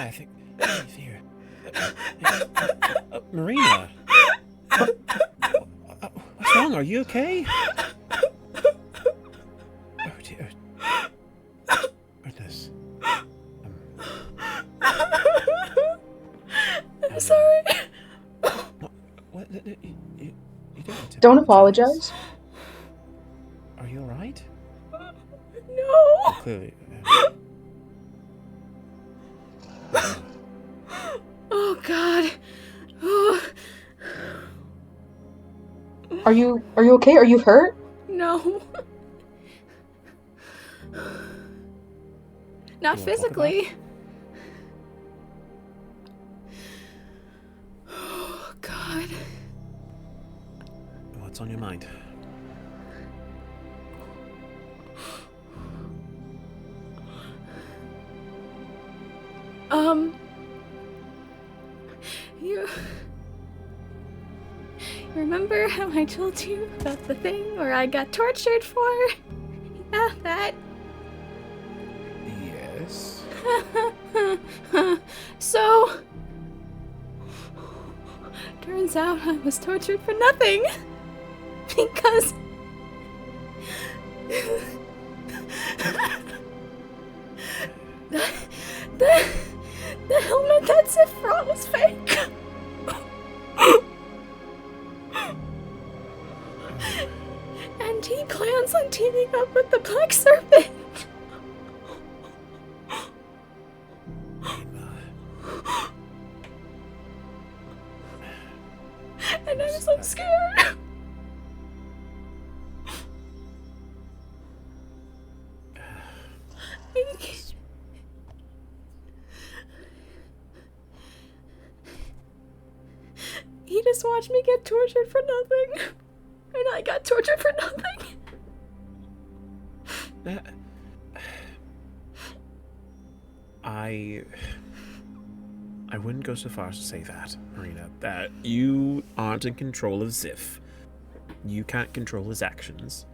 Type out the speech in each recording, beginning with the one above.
I think he's here. Marina. What's wrong? Are you okay? Oh dear. Goodness. I'm sorry. What? You Don't apologize. Are you alright? No. Oh, clearly. Oh God. Oh. Are you okay? Are you hurt? No. Not physically. Oh God. What's on your mind? You remember how I told you about the thing where I got tortured for? Yeah, that. Yes. So, turns out I was tortured for nothing. Because the helmet that Sif brought was fake. And he plans on teaming up with the Black Serpent. And I'm so scared. He just watched me get tortured for nothing. And I got tortured for nothing. I wouldn't go so far as to say that, Marina, that you aren't in control of Zif. You can't control his actions.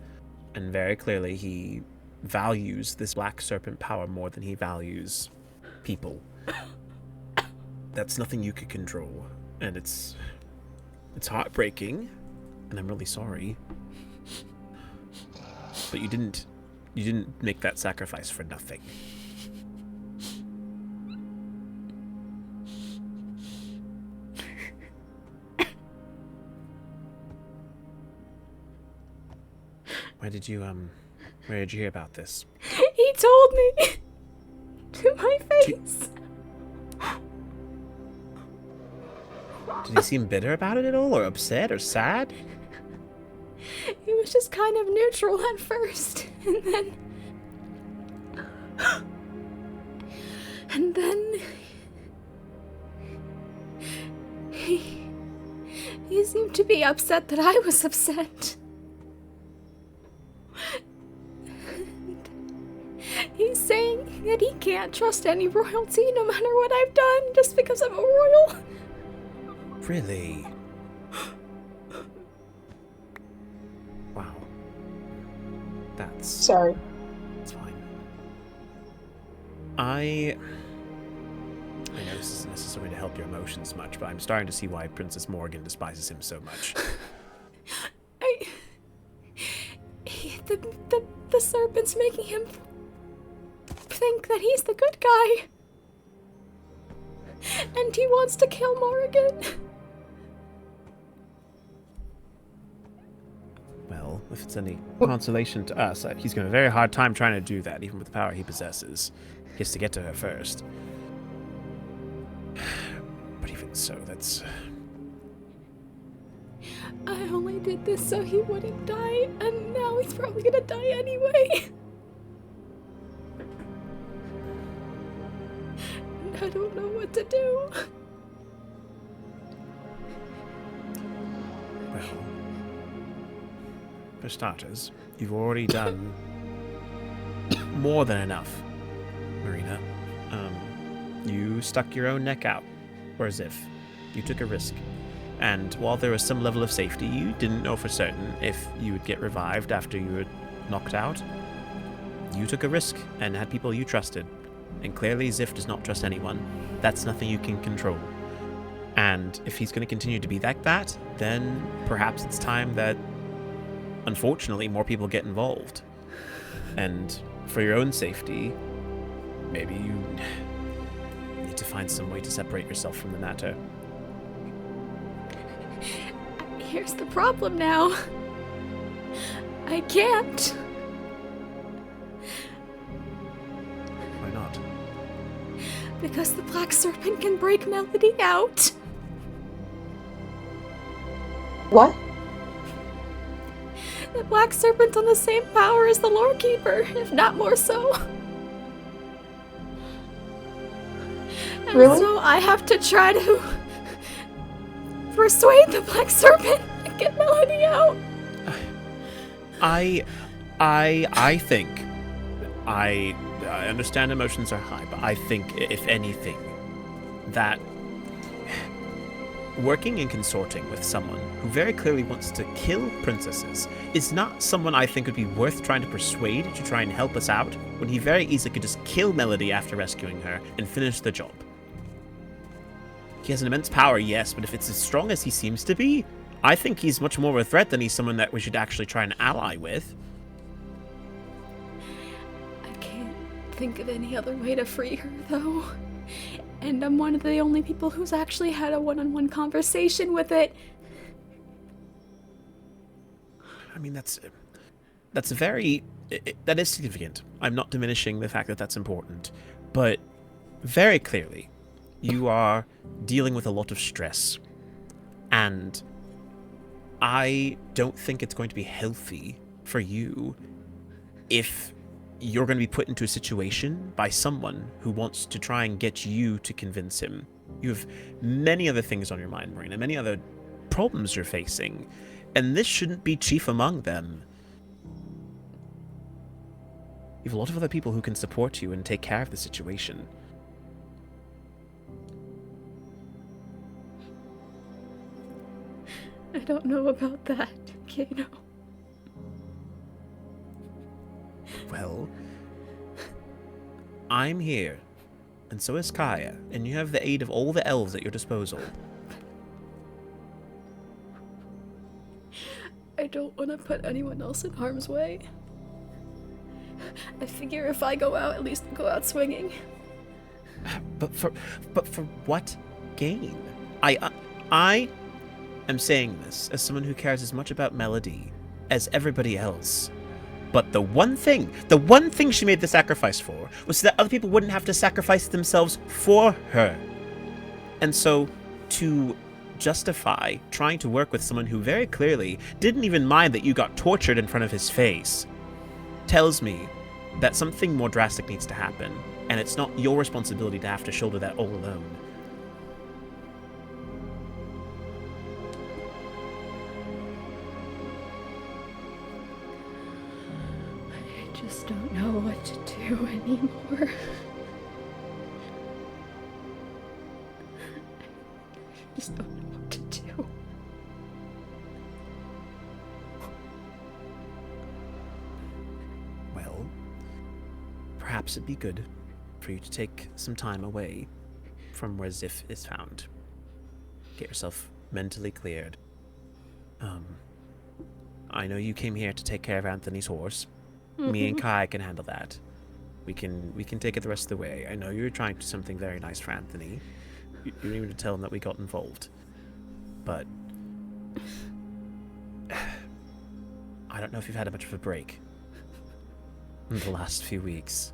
And very clearly he values this Black Serpent power more than he values people. That's nothing you could control. And it's heartbreaking, and I'm really sorry. But you didn't make that sacrifice for nothing. Where did you hear about this? He told me to my face. Did he seem bitter about it at all, or upset, or sad? He was just kind of neutral at first, and then he seemed to be upset that I was upset. And he's saying that he can't trust any royalty no matter what I've done just because I'm a royal. Really? Wow. That's... Sorry. It's fine. I know this isn't necessarily to help your emotions much, but I'm starting to see why Princess Morgan despises him so much. The serpent's making him think that he's the good guy. And he wants to kill Morgan. Well, if it's any consolation to us, he's got a very hard time trying to do that, even with the power he possesses. He has to get to her first. But even so, that's... I only did this so he wouldn't die, and now he's probably gonna die anyway. And I don't know what to do. Well, for starters, you've already done more than enough, Marina. You stuck your own neck out, or as if you took a risk. And while there was some level of safety, you didn't know for certain if you would get revived after you were knocked out. You took a risk and had people you trusted And clearly Ziff does not trust anyone. That's nothing you can control. And if he's going to continue to be like that, then perhaps it's time that, unfortunately, more people get involved. And for your own safety, maybe you need to find some way to separate yourself from the matter. Here's the problem now. I can't. Why not? Because the Black Serpent can break Melody out. What? The Black Serpent's on the same power as the Lore Keeper, if not more so. And Really? so I have to try to persuade the Black Serpent to get Melody out. I think I understand emotions are high, but I think, if anything, that working and consorting with someone who very clearly wants to kill princesses is not someone I think would be worth trying to persuade to try and help us out, when he very easily could just kill Melody after rescuing her and finish the job. He has an immense power, yes, but if it's as strong as he seems to be, I think he's much more of a threat than he's someone that we should actually try and ally with. I can't think of any other way to free her, though. And I'm one of the only people who's actually had a one-on-one conversation with it. I mean, that is significant. I'm not diminishing the fact that that's important, but very clearly, you are dealing with a lot of stress, and I don't think it's going to be healthy for you if you're going to be put into a situation by someone who wants to try and get you to convince him. You have many other things on your mind, Marina, many other problems you're facing, and this shouldn't be chief among them. You have a lot of other people who can support you and take care of the situation. I don't know about that, Kano. Well, I'm here, and so is Kaya, and you have the aid of all the elves at your disposal. I don't want to put anyone else in harm's way. I figure if I go out, at least go out swinging. But for what gain? I am saying this as someone who cares as much about Melody as everybody else. But the one thing she made the sacrifice for was so that other people wouldn't have to sacrifice themselves for her. And so, to justify trying to work with someone who very clearly didn't even mind that you got tortured in front of his face, tells me that something more drastic needs to happen, and it's not your responsibility to have to shoulder that all alone. I just don't know what to do anymore. I just don't know what to do. Well, perhaps it'd be good for you to take some time away from where Ziff is found. Get yourself mentally cleared. I know you came here to take care of Anthony's horse. Me and Kai can handle that. We can take it the rest of the way. I know you're trying to do something very nice for Anthony. You didn't even tell him that we got involved. But I don't know if you've had much of a break in the last few weeks.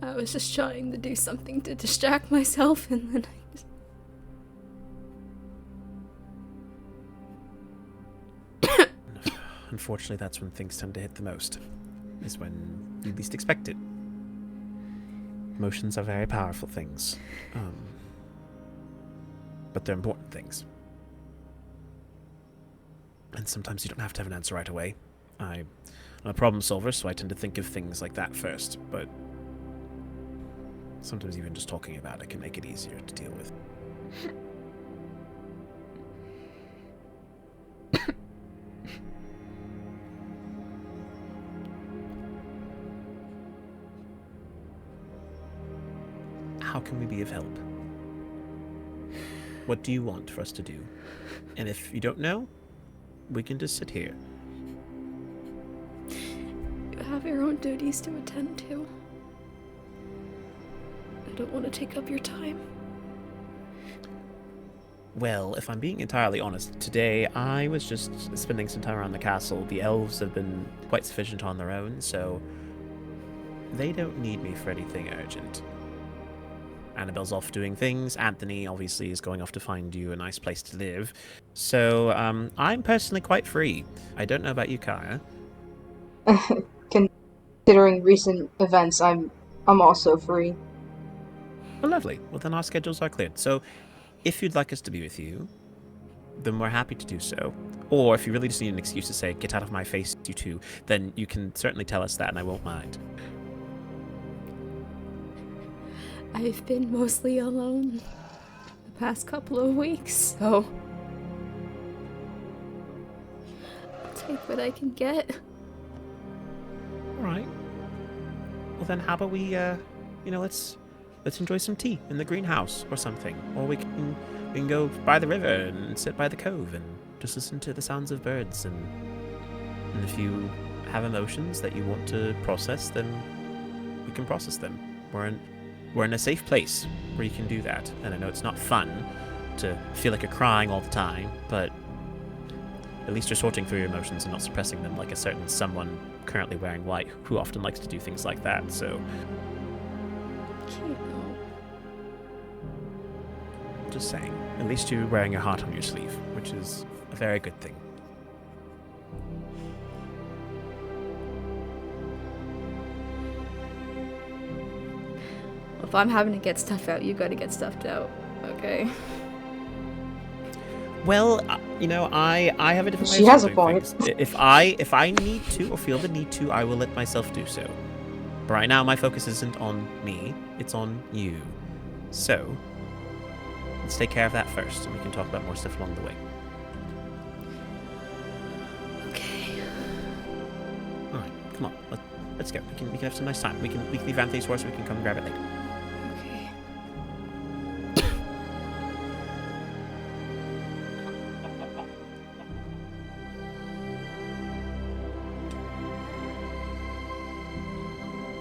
I was just trying to do something to distract myself, and then I just... Unfortunately, that's when things tend to hit the most. Is when you least expect it. Emotions are very powerful things. But they're important things. And sometimes you don't have to have an answer right away. I'm a problem solver, so I tend to think of things like that first, but sometimes even just talking about it can make it easier to deal with. how can we be of help? What do you want for us to do? And if you don't know, we can just sit here. You have your own duties to attend to. I don't want to take up your time. Well, if I'm being entirely honest, today I was just spending some time around the castle. The elves have been quite sufficient on their own, so they don't need me for anything urgent. Annabelle's off doing things. Anthony obviously is going off to find you a nice place to live. So I'm personally quite free. I don't know about you, Kaya. Considering recent events, I'm also free. Well, lovely. Well, then our schedules are cleared. So if you'd like us to be with you, then we're happy to do so. Or if you really just need an excuse to say, get out of my face, you two, then you can certainly tell us that and I won't mind. I've been mostly alone the past couple of weeks, so I'll take what I can get. Alright. Well then how about we, let's enjoy some tea in the greenhouse or something. Or we can go by the river and sit by the cove and just listen to the sounds of birds. And if you have emotions that you want to process, then we can process them. We're in a safe place where you can do that. And I know it's not fun to feel like you're crying all the time, but at least you're sorting through your emotions and not suppressing them like a certain someone currently wearing white who often likes to do things like that, so... Just saying. At least you're wearing your heart on your sleeve, which is a very good thing. If I'm having to get stuff out, you gotta get stuffed out, okay? Well, I have a different way She of has a doing point. things. If I need to or feel the need to, I will let myself do so. But right now, my focus isn't on me; it's on you. So, let's take care of that first, and we can talk about more stuff along the way. Okay. All right, come on, let's go. We can have some nice time. We can leave Anthony's horse. We can come grab it later. Okay.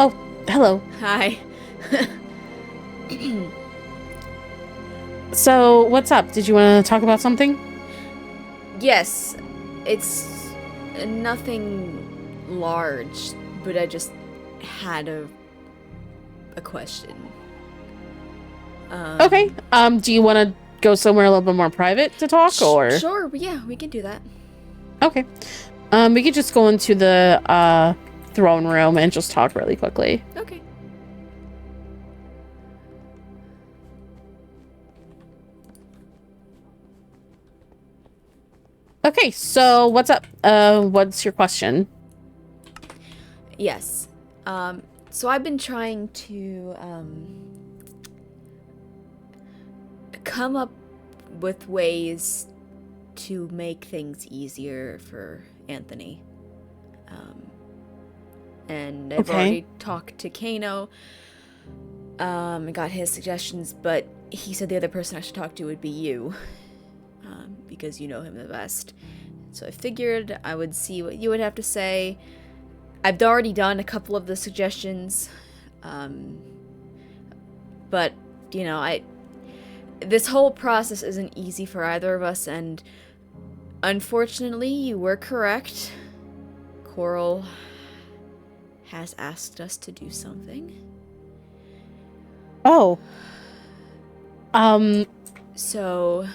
Oh, hello. Hi. So, what's up? Did you want to talk about something? Yes, it's nothing large, but I just had a question. Okay. Do you want to go somewhere a little bit more private to talk, or? Sure, yeah, we can do that. Okay. We could just go into the throne room and just talk really quickly. Okay. Okay, so what's up? What's your question? Yes. So I've been trying to come up with ways to make things easier for Anthony. And I've already talked to Kano. I got his suggestions, but he said the other person I should talk to would be you. Because you know him the best. So I figured I would see what you would have to say. I've already done a couple of the suggestions. But, this whole process isn't easy for either of us, and unfortunately, you were correct. Coral has asked us to do something. Oh. So...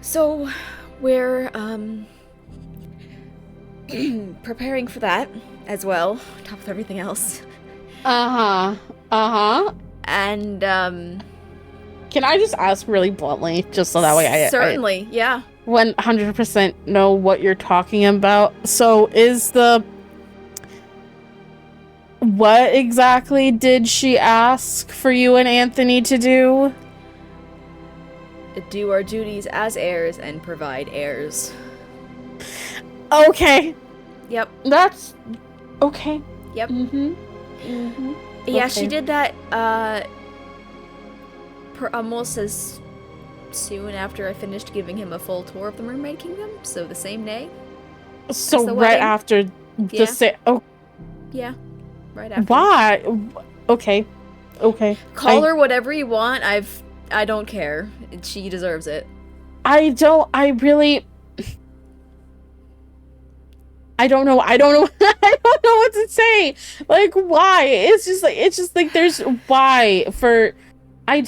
So, we're, preparing for that as well, on top of everything else. And, can I just ask really bluntly, just so that way Certainly, yeah. 100% know what you're talking about? So, what exactly did she ask for you and Anthony to do? Do our duties as heirs and provide heirs. Okay. Yep. That's Okay. Yep. Mm-hmm. Yeah, Okay. she did that almost as soon after I finished giving him a full tour of the Mermaid Kingdom, so the same day. So the right wedding. after Yeah. oh, Yeah, right after. why? Okay. Call her whatever you want. I don't care. She deserves it. I don't know. I don't know what to say. Like, why? It's just like there's why for. I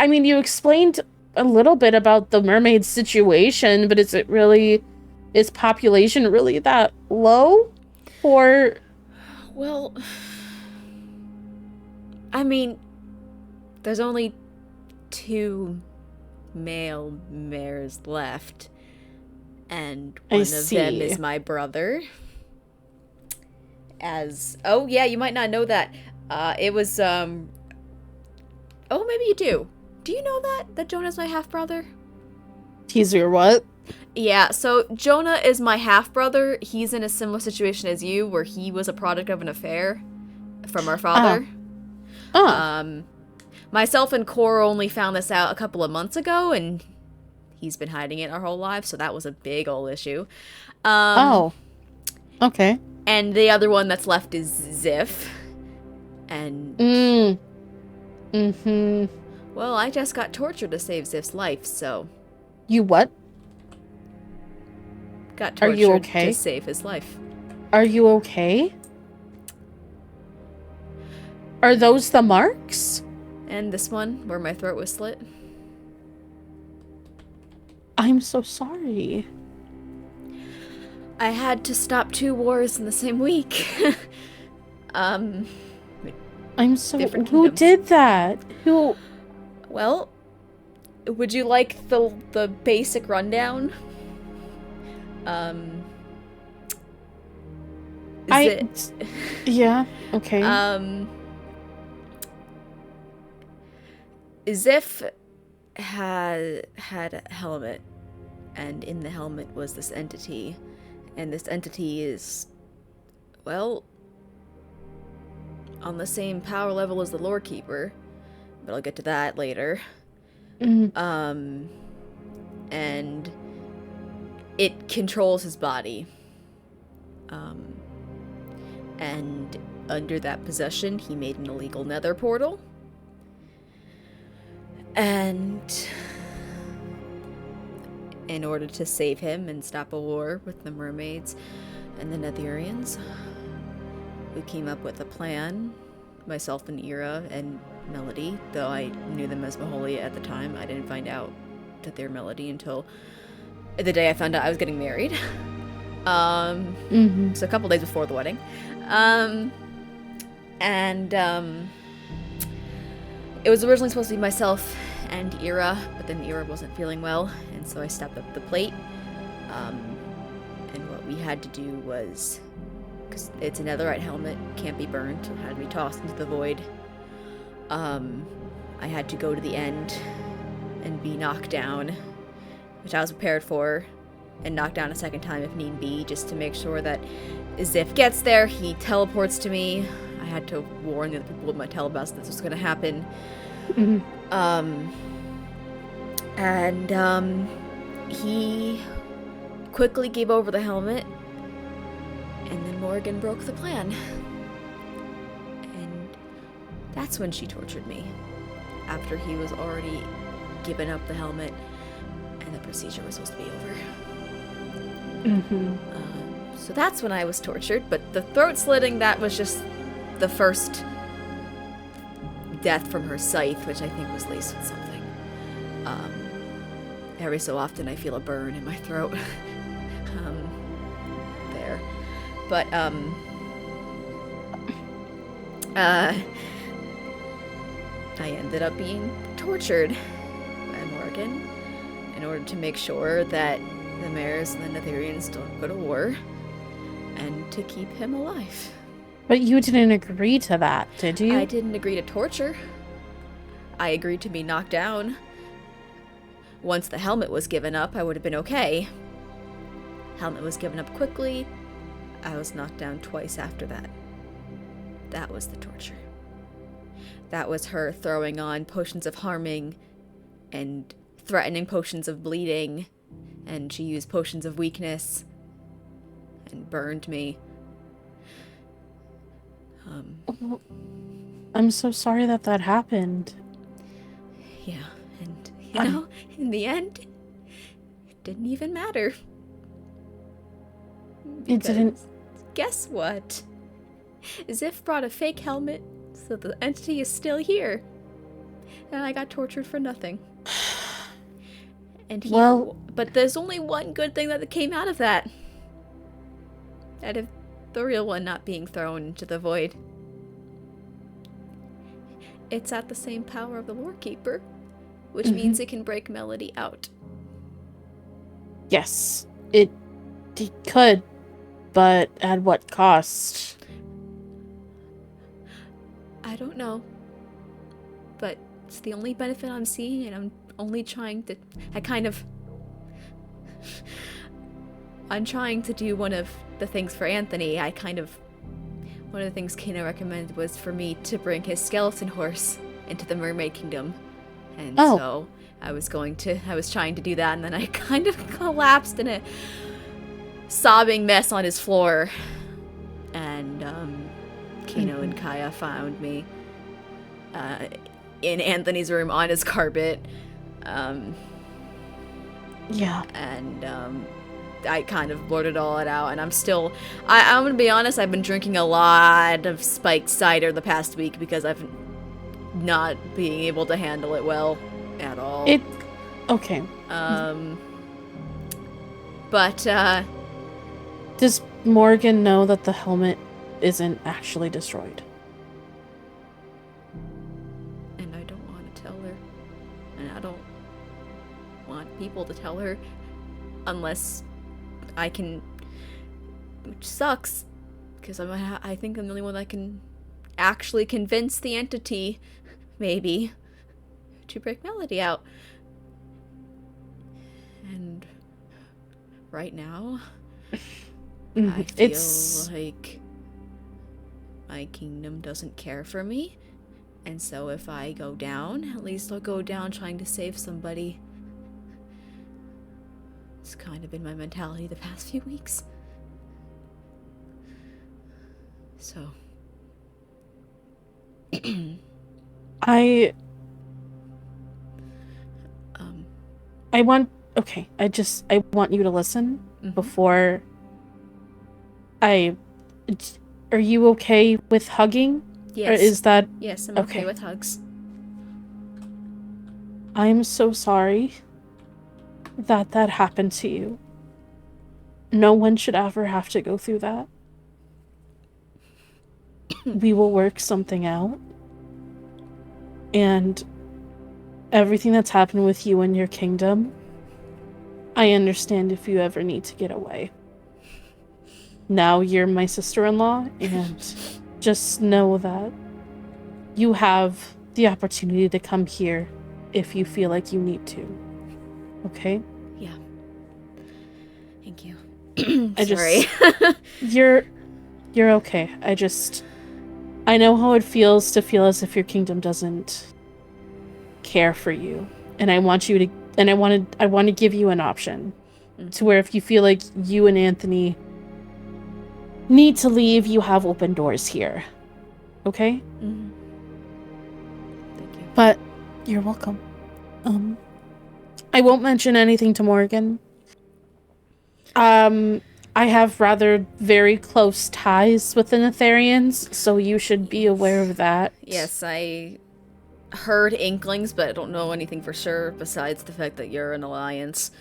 mean, you explained a little bit about the mermaid situation, but is population really that low? Or, Well, I mean, there's only 2 male mares left, and one of them is my brother. Oh yeah, you might not know that. It was oh, maybe you do. Do you know that Jonah's my half brother? he's your what? Yeah, so Jonah is my half brother. He's in a similar situation as you, where he was a product of an affair from our father. Myself and Cora only found this out a couple of months ago, and he's been hiding it our whole life, so that was a big old issue. Okay. And the other one that's left is Ziff. And well, I just got tortured to save Ziff's life, so You what? got tortured Are you okay? to save his life. Are you okay? Are those the marks? And this one, where my throat was slit. I'm so sorry. I had to stop 2 wars in the same week. I'm so... Different Who kingdoms. did that? Who... Well, would you like the basic rundown? Yeah, okay. Ziff had a helmet, and in the helmet was this entity, and this entity is, well, on the same power level as the lore keeper, but I'll get to that later. And it controls his body. And under that possession, he made an illegal nether portal. And in order to save him and stop a war with the mermaids and the Netherians, we came up with a plan. Myself and Ira and Melody, though I knew them as Maholia at the time. I didn't find out that they're Melody until the day I found out I was getting married. So a couple days before the wedding. It was originally supposed to be myself and Ira, but then Ira wasn't feeling well, and so I stepped up the plate. And what we had to do was, because it's a netherite helmet, can't be burned, so it had to be tossed into the void. I had to go to the end and be knocked down, which I was prepared for, and knocked down a second time if need be, just to make sure that Ziff gets there, he teleports to me. I had to warn the other people with my telebus that this was going to happen. He quickly gave over the helmet, and then Morgan broke the plan. And that's when she tortured me, after he was already given up the helmet and the procedure was supposed to be over. So that's when I was tortured, but the throat slitting, that was just the first death from her scythe, which I think was laced with something. Every so often I feel a burn in my throat. There. But, I ended up being tortured by Morgan in order to make sure that the mares and the Netherians don't go to war, and to keep him alive. But you didn't agree to that, did you? I didn't agree to torture. I agreed to be knocked down. Once the helmet was given up, I would have been okay. Helmet was given up quickly. I was knocked down twice after that. That was the torture. That was her throwing on potions of harming and threatening potions of bleeding, and she used potions of weakness and burned me. I'm so sorry that happened. Yeah, and you know, in the end, it didn't even matter. It didn't. Guess what? Ziff brought a fake helmet, so the entity is still here. And I got tortured for nothing. And but there's only one good thing that came out of that. Out of the real one not being thrown into the void. It's at the same power of the Lorekeeper, which means it can break Melody out. Yes, it could, but at what cost? I don't know. But it's the only benefit I'm seeing, and I'm only trying to... I'm trying to do one of the things for Anthony. One of the things Kano recommended was for me to bring his skeleton horse into the Mermaid Kingdom. And so I was trying to do that, and then I kind of collapsed in a sobbing mess on his floor. And Kano and Kaya found me in Anthony's room on his carpet. Yeah. And I kind of blurted all it out, and I'm gonna be honest, I've been drinking a lot of spiked cider the past week because I've not being able to handle it well at all. Okay. But does Morgan know that the helmet isn't actually destroyed? And I don't want to tell her. And I don't want people to tell her unless I can, which sucks, because I think I'm the only one that can actually convince the entity, maybe, to break Melody out. And right now, I feel like my kingdom doesn't care for me, and so if I go down, at least I'll go down trying to save somebody. It's kind of been my mentality the past few weeks. So. I want you to listen before are you okay with hugging? Yes. Or is that... Yes, I'm okay with hugs. I'm so sorry that happened to you. No one should ever have to go through that. We will work something out. And everything that's happened with you and your kingdom, I understand if you ever need to get away. Now you're my sister-in-law, and just know that you have the opportunity to come here if you feel like you need to. Okay? Yeah. Thank you. Sorry. You're okay. I know how it feels to feel as if your kingdom doesn't care for you. And I want to give you an option to where if you feel like you and Anthony need to leave, you have open doors here. Okay? Mm-hmm. Thank you. But you're welcome. I won't mention anything to Morgan. I have rather very close ties with the Netherians, so you should be aware of that. Yes, I heard inklings, but I don't know anything for sure besides the fact that you're an alliance.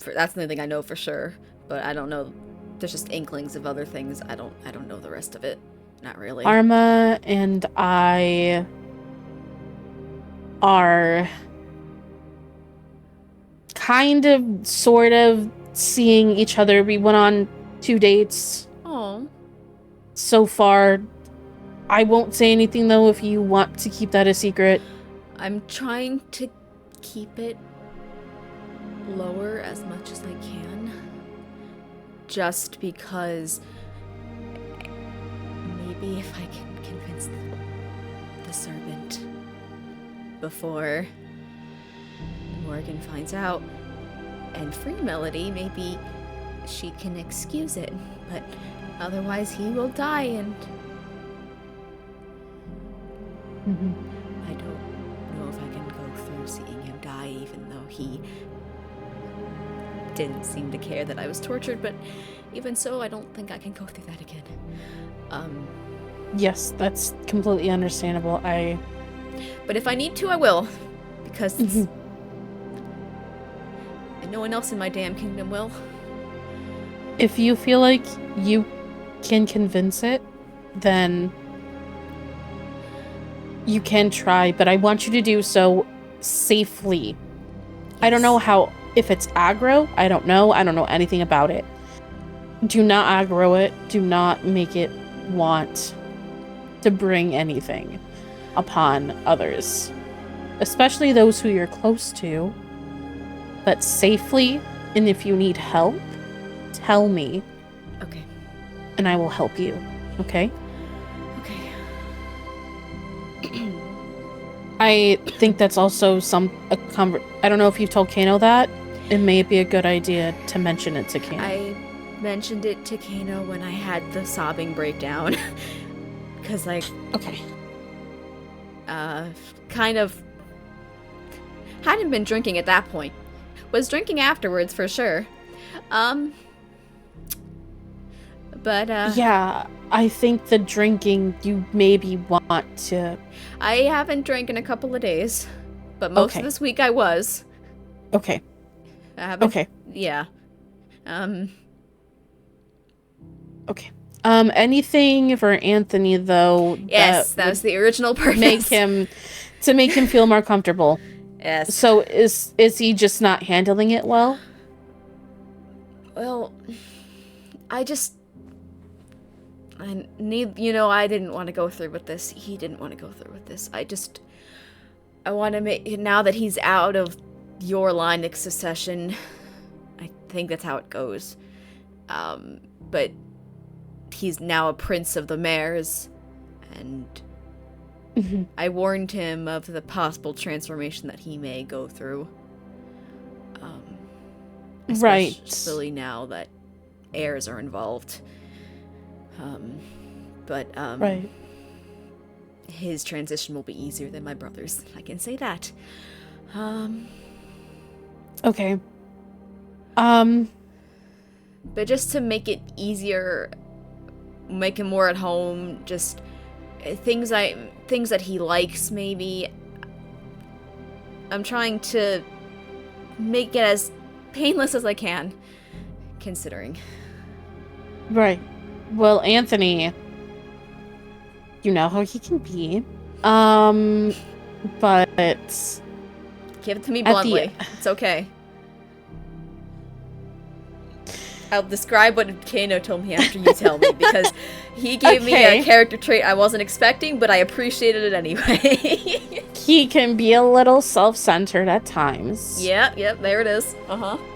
That's the only thing I know for sure, but I don't know. There's just inklings of other things. I don't know the rest of it. Not really. Arma and I are kind of, sort of seeing each other. We went on 2 dates. Oh. So far. I won't say anything, though, if you want to keep that a secret. I'm trying to keep it lower as much as I can. Just because I can convince the servant before Morgan finds out and free Melody. Maybe she can excuse it, but otherwise he will die, and I don't know if I can go through seeing him die, even though he didn't seem to care that I was tortured, but even so, I don't think I can go through that again. Yes, that's completely understandable. But if I need to, I will, because and no one else in my damn kingdom will. If you feel like you can convince it, then you can try, but I want you to do so safely. Yes. I don't know if it's aggro. I don't know anything about it. Do not aggro it. Do not make it want to bring anything upon others, especially those who you're close to, but safely. And if you need help, tell me. Okay. And I will help you. Okay? Okay. I think that's also I don't know if you've told Kano that. It may be a good idea to mention it to Kano. I mentioned it to Kano when I had the sobbing breakdown. Because, okay. Kind of hadn't been drinking at that point. Was drinking afterwards for sure. But yeah, I think the drinking you maybe want to. I haven't drank in a couple of days, but most of this week I was. Okay. Okay. Yeah. Okay. Anything for Anthony though? Yes, that was the original purpose. Make him feel more comfortable. Yes. So is he just not handling it well? Well, I didn't want to go through with this. He didn't want to go through with this. I want to make, now that he's out of your line of succession, I think that's how it goes. But he's now a prince of the mares, and I warned him of the possible transformation that he may go through. Especially now that heirs are involved. But his transition will be easier than my brother's. I can say that. Okay. But just to make it easier, make him more at home, just things that he likes, maybe. I'm trying to make it as painless as I can, considering. Right. Well, Anthony, you know how he can be. But give it to me bluntly. It's okay. I'll describe what Kano told me after you tell me, because he gave me a character trait I wasn't expecting, but I appreciated it anyway. He can be a little self-centered at times. Yep, there it is.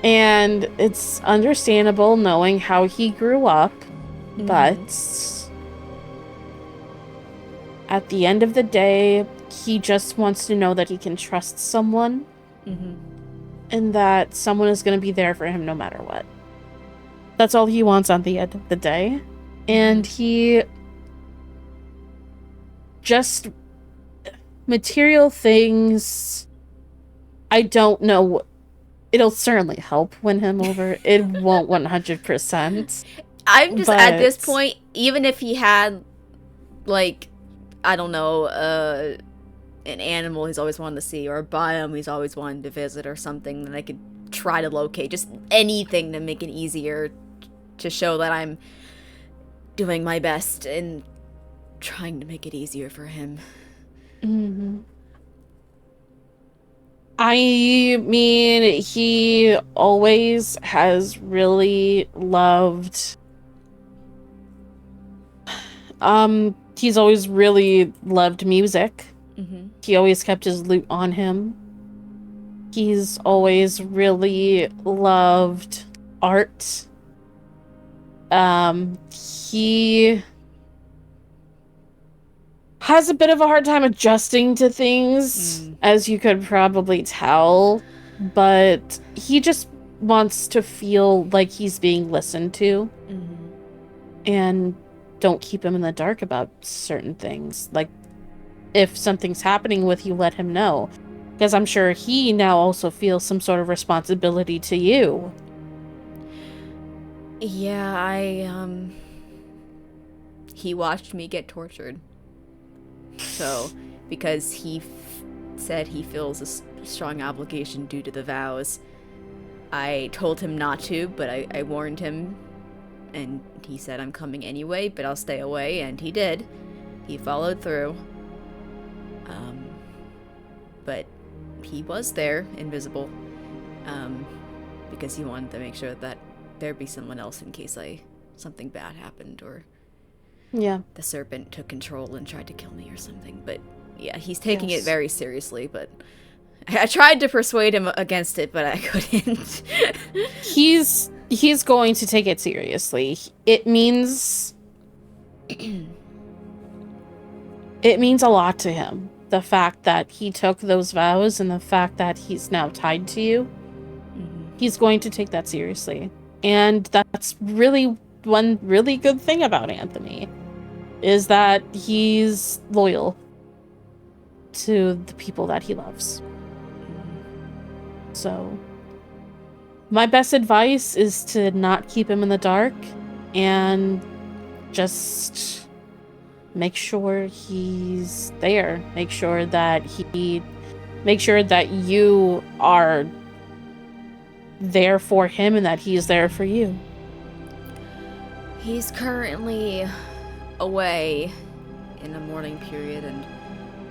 And it's understandable knowing how he grew up, but at the end of the day, he just wants to know that he can trust someone, and that someone is going to be there for him no matter what. That's all he wants at the end of the day. And he just material things, I don't know. It'll certainly help win him over. It won't 100%. I'm just at this point, even if he had, I don't know, an animal he's always wanted to see, or a biome he's always wanted to visit, or something that I could try to locate, just anything to make it easier, to show that I'm doing my best and trying to make it easier for him. I mean, he always has really loved... he's always really loved music. He always kept his lute on him. He's always really loved art. He has a bit of a hard time adjusting to things, as you could probably tell, but he just wants to feel like he's being listened to. And don't keep him in the dark about certain things. Like, if something's happening with you, let him know. Because I'm sure he now also feels some sort of responsibility to you. Yeah, he watched me get tortured. So, because he said he feels a strong obligation due to the vows, I told him not to, but I warned him, and he said, I'm coming anyway, but I'll stay away, and he did. He followed through. But he was there, invisible, because he wanted to make sure that there'd be someone else in case something bad happened, or the serpent took control and tried to kill me or something. But yeah, he's taking it very seriously, but I tried to persuade him against it, but I couldn't. He's going to take it seriously. It means a lot to him. The fact that he took those vows and the fact that he's now tied to you. He's going to take that seriously. And that's really one really good thing about Anthony, is that he's loyal to the people that he loves. So, my best advice is to not keep him in the dark and just make sure he's there. Make sure that you are there for him and that he's there for you. He's currently away in a mourning period, and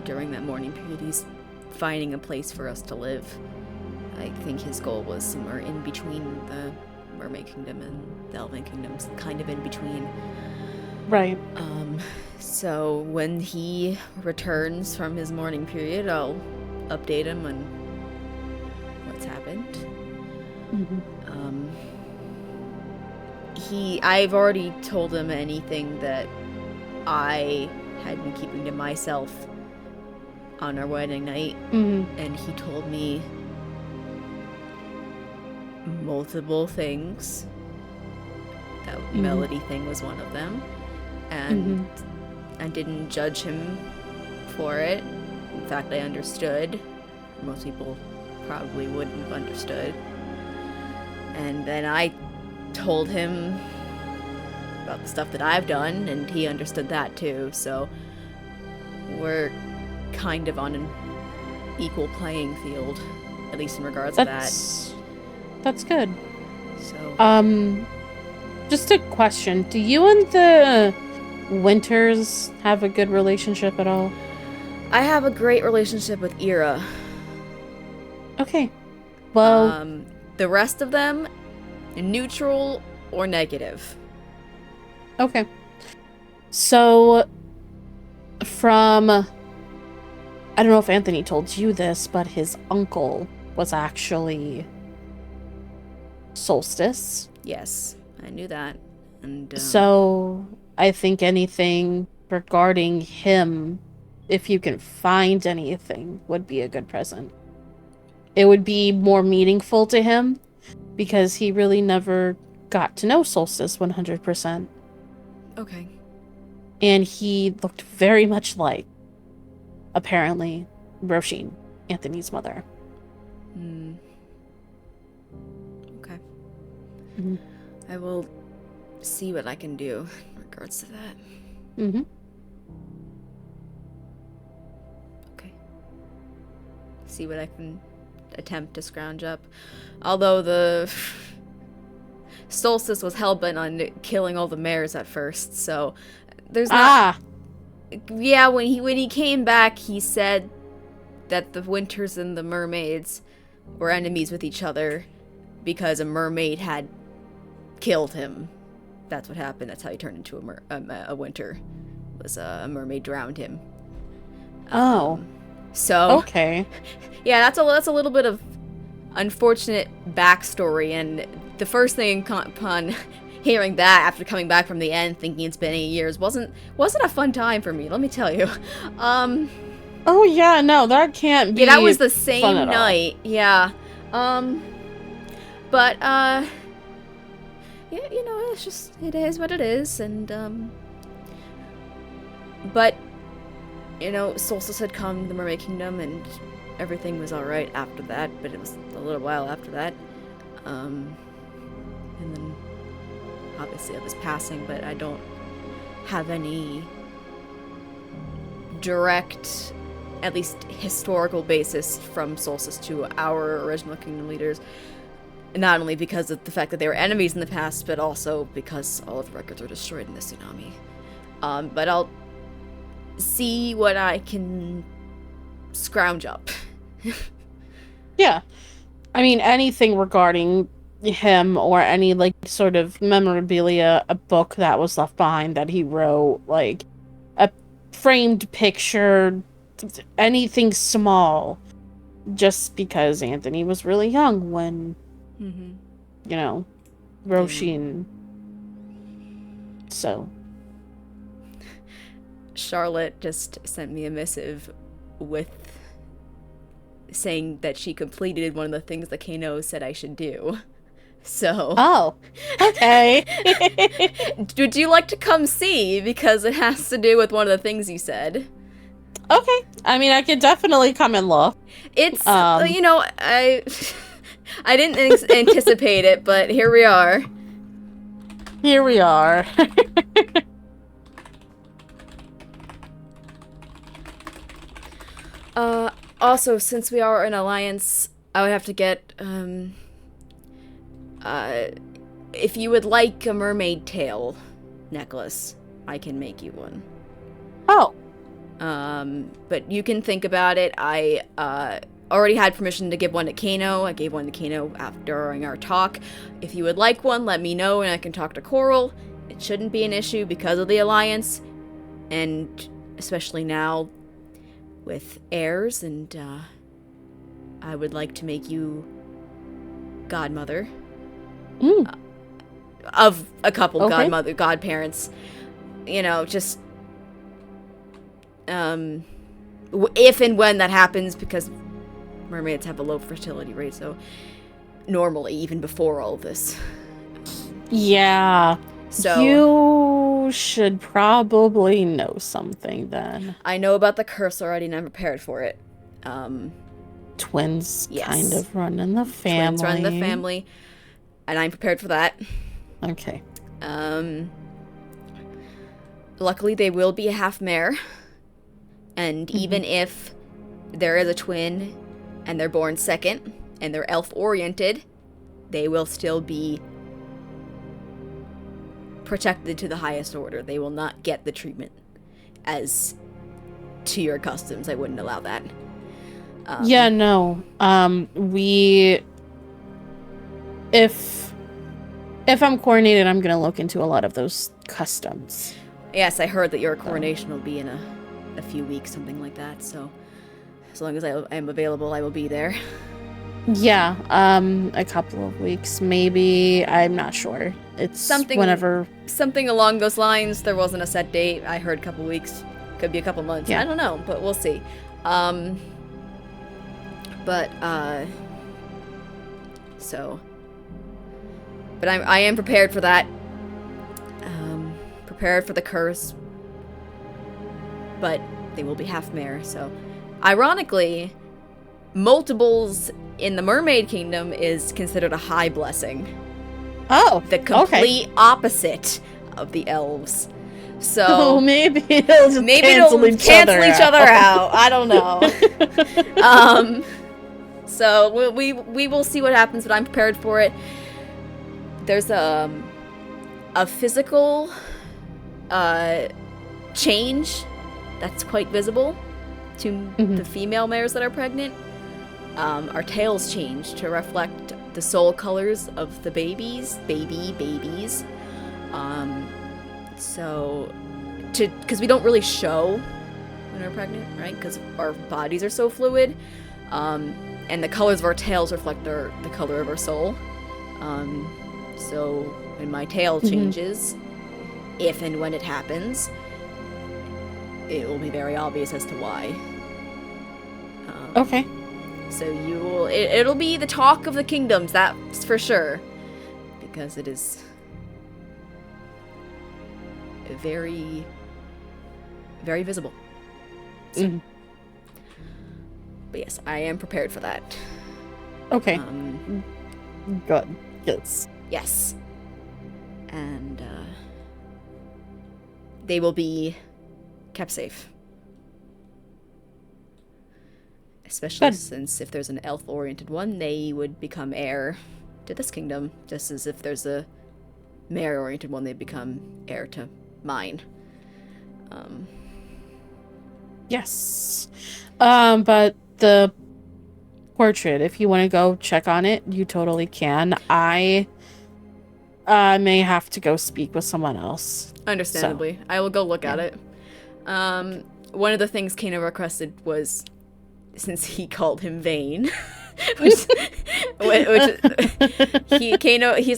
during that mourning period he's finding a place for us to live. I think his goal was somewhere in between the Mermaid Kingdom and the Elven Kingdoms, kind of in between. Right. So when he returns from his mourning period, I'll update him on what's happened. I've already told him anything that I had been keeping to myself on our wedding night, and he told me multiple things. That melody thing was one of them, and I didn't judge him for it. In fact, I understood. Most people probably wouldn't have understood. And then I told him about the stuff that I've done, and he understood that too. So we're kind of on an equal playing field, at least in regards to that. That's good. So just a question. Do you and the Winters have a good relationship at all? I have a great relationship with Ira. Okay. Well, the rest of them, neutral or negative. Okay. So, I don't know if Anthony told you this, but his uncle was actually Solstice. Yes, I knew that. And so, I think anything regarding him, if you can find anything, would be a good present. It would be more meaningful to him, because he really never got to know Solstice 100%. Okay. And he looked very much like, apparently, Roisin, Anthony's mother. Okay. I will see what I can do in regards to that. Okay. See what I can attempt to scrounge up. Although the Solstice was hellbent on killing all the mares at first, so there's not... Yeah, when he came back, he said that the Winters and the mermaids were enemies with each other because a mermaid had killed him. That's what happened. That's how he turned into a Winter. Was a mermaid drowned him. So okay. Yeah, that's a little bit of unfortunate backstory, and the first thing upon hearing that after coming back from the end, thinking it's been 8 years, wasn't a fun time for me. Let me tell you. Oh yeah, no, that can't be. Yeah, that was the fun same at all. night. Yeah. But yeah, you know, it's just, it is what it is, and but you know, solstice had come, the Mermaid Kingdom, and everything was alright after that, but it was a little while after that. And then obviously of his passing, but I don't have any direct, at least historical basis from Solstice to our original kingdom leaders. Not only because of the fact that they were enemies in the past, but also because all of the records were destroyed in the tsunami. But I'll see what I can scrounge up. Yeah. I mean, anything regarding him or any, like, sort of memorabilia, a book that was left behind that he wrote, like, a framed picture, anything small. Just because Anthony was really young when, you know, Roshin. So. Charlotte just sent me a missive with saying that she completed one of the things that Kano said I should do. So. Oh, okay. Would you like to come see? Because it has to do with one of the things you said. Okay. I mean, I could definitely come and look. It's, you know, I didn't anticipate it, but here we are. Here we are. Also, since we are an alliance, I would have to get, if you would like a mermaid tail necklace, I can make you one. Oh. But you can think about it. I, already had permission to give one to Kano. I gave one to Kano during our talk. If you would like one, let me know and I can talk to Coral. It shouldn't be an issue because of the alliance, and especially now with heirs, and I would like to make you godmother of a couple. Okay. Godparents. You know, just if and when that happens, because mermaids have a low fertility rate, so normally, even before all of this. Yeah. So you should probably know something then. I know about the curse already and I'm prepared for it. Twins Yes. kind of run in the family. Twins run in the family, and I'm prepared for that. Okay. Luckily, they will be a half mare, and even if there is a twin and they're born second and they're elf-oriented, they will still be protected to the highest order. They will not get the treatment as to your customs. I wouldn't allow that. Yeah, no. If I'm coordinated, I'm gonna look into a lot of those customs. Yes, I heard that your coronation will be in a few weeks, something like that, so as long as I am available, I will be there. Yeah, a couple of weeks, maybe. I'm not sure. It's whenever. Something along those lines. There wasn't a set date. I heard a couple weeks. Could be a couple months. Yeah. I don't know, but we'll see. But I am prepared for that. Prepared for the curse. But they will be half mare, so. Ironically, multiples in the Mermaid Kingdom is considered a high blessing. Oh, The complete opposite of the elves. So Oh, maybe it'll just cancel each other out. I don't know. So we will see what happens, but I'm prepared for it. There's a physical change that's quite visible to the female mares that are pregnant. Our tails change to reflect the soul colors of the babies. So, because we don't really show when we're pregnant, right? Because our bodies are so fluid. And the colors of our tails reflect the color of our soul. So when my tale changes, if and when it happens, it will be very obvious as to why. Okay. So it'll be the talk of the kingdoms, that's for sure. Because it is very, very visible. So, but yes, I am prepared for that. Okay. Good. Yes. Yes. And they will be kept safe. Especially since if there's an elf-oriented one, they would become heir to this kingdom. Just as if there's a mare-oriented one, they become heir to mine. Yes. But the portrait, if you want to go check on it, you totally can. I may have to go speak with someone else. Understandably. So, I will go look at it. One of the things Kano requested was, since he called him vain, he's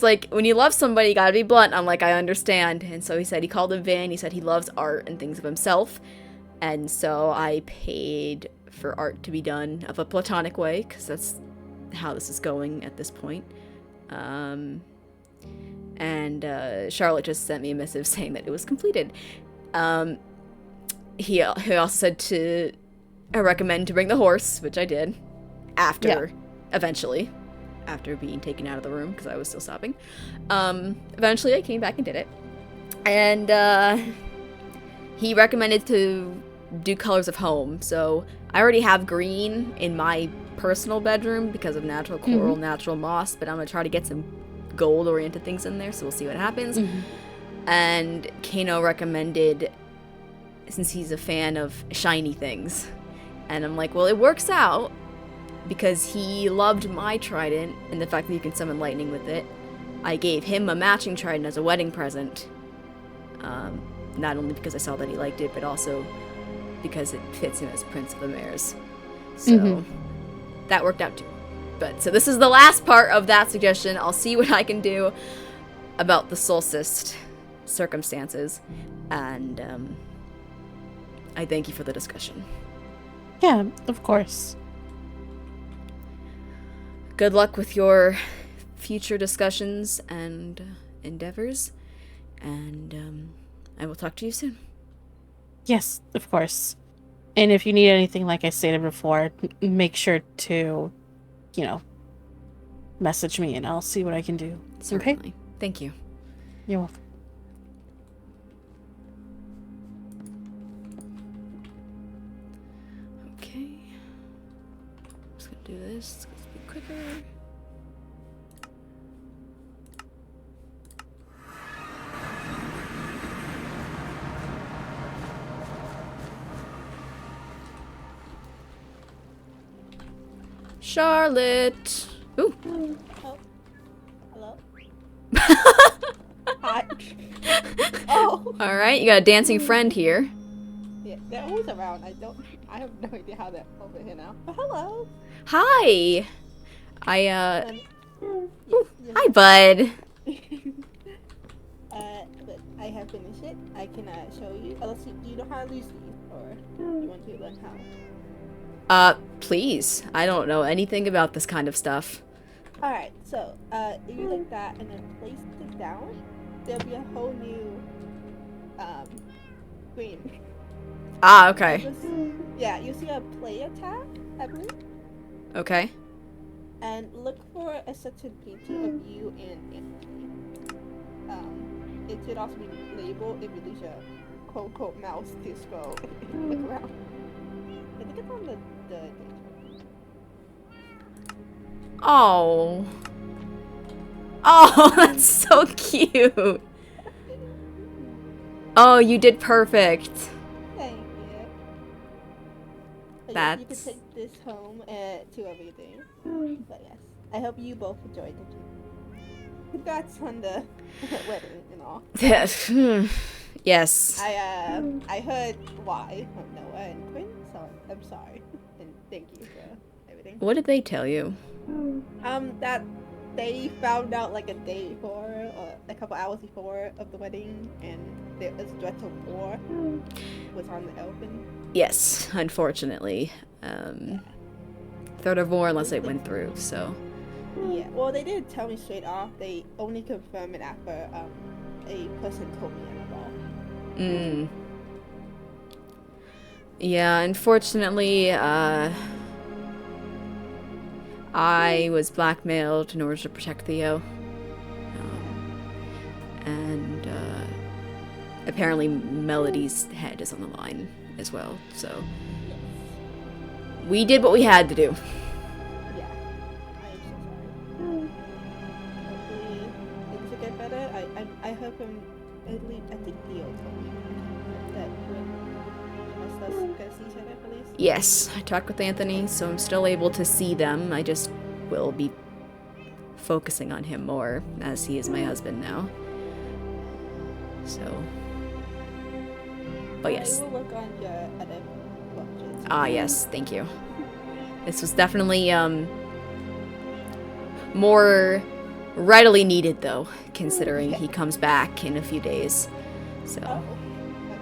like, when you love somebody, you gotta be blunt. I'm like, I understand. And so he said he called him vain. He said he loves art and things of himself. And so I paid for art to be done of a platonic way, because that's how this is going at this point. And Charlotte just sent me a missive saying that it was completed. He also said to recommend to bring the horse, which I did eventually, after being taken out of the room because I was still sobbing. Eventually I came back and did it. And he recommended to do colors of home. So I already have green in my personal bedroom because of natural coral, natural moss, but I'm going to try to get some gold-oriented things in there, so we'll see what happens. And Kano recommended, since he's a fan of shiny things, and I'm like, well, it works out because he loved my trident and the fact that you can summon lightning with it. I gave him a matching trident as a wedding present, not only because I saw that he liked it, but also because it fits him as Prince of the Mares. So that worked out too. But so this is the last part of that suggestion. I'll see what I can do about the solstice circumstances, and I thank you for the discussion. Yeah, of course. Good luck with your future discussions and endeavors, and I will talk to you soon. Yes, of course. And if you need anything, like I stated before, make sure to, message me and I'll see what I can do. Certainly. Okay? Thank you. You're welcome. Okay. I'm just gonna do this. Let's be quicker. Charlotte. Ooh. Oh. Hello? Hi. Oh. All right, you got a dancing friend here. Yeah, they're always around. I have no idea how they're over here now. But hello. Hi. Yes, Hi, bud. but I have finished it. I can show you. Let's see. Do you know how to use these, or you want to learn how? Please. I don't know anything about this kind of stuff. Alright, so, if you like that and then place it down, there'll be a whole new, screen. Ah, okay. You see a player tab, I believe? Okay. And look for a certain picture of you and Anthony. It should also be labeled if you use your quote-unquote mouse to scroll and look around. I think it's on the Oh. Oh, that's so cute. Oh, you did perfect. Thank you. That's... You can take this home to everything. But yes, I hope you both enjoyed it. Congrats on the wedding and all. Yes. I heard why from Noah and Quinn, so I'm sorry. And thank you for everything. What did they tell you? That they found out like a day before, or a couple hours before of the wedding, and there was threat of war was on the open. Yes, unfortunately. Threat of war unless it went through, so. Yeah, well, they didn't tell me straight off. They only confirmed it after a person told me at the ball. Yeah, unfortunately, I was blackmailed in order to protect Theo. And apparently Melody's head is on the line as well, so. We did what we had to do. Yeah, I am so sorry. Hopefully things will get better. I hope at least, I think Theo told me that you must us gonna see each other at least. Yes, I talked with Anthony, so I'm still able to see them. I just will be focusing on him more, as he is my husband now. So. But yes. I will work on your other watches. Ah, yes, thank you. This was definitely, more readily needed, though, considering he comes back in a few days. So. Oh, okay.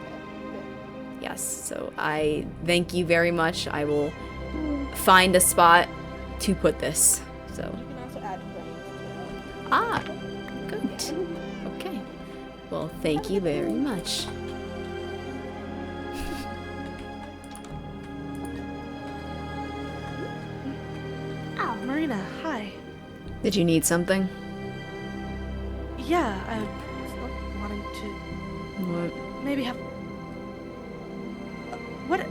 Yes, so I thank you very much. I will find a spot to put this. So. You can also add frames. Ah, good. Okay. Well, thank you very much. Oh, Marina, hi. Did you need something? Yeah, I was wanting to What? maybe have. What?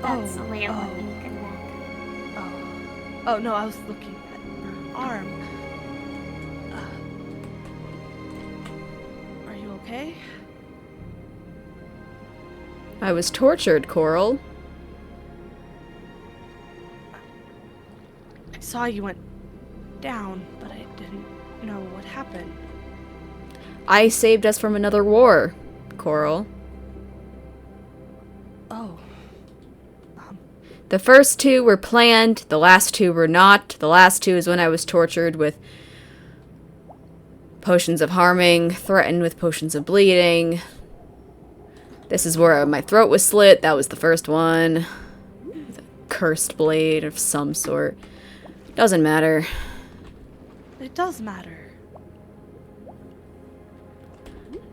That's Oh, a way of oh. letting me come back. Oh, no, I was looking at her arm. Are you okay? I was tortured, Coral. I saw you went down, but I didn't know what happened. I saved us from another war, Coral. Oh. The first two were planned, the last two were not. The last two is when I was tortured with potions of harming, threatened with potions of bleeding. This is where my throat was slit. That was the first one. With a cursed blade of some sort. Doesn't matter. It does matter.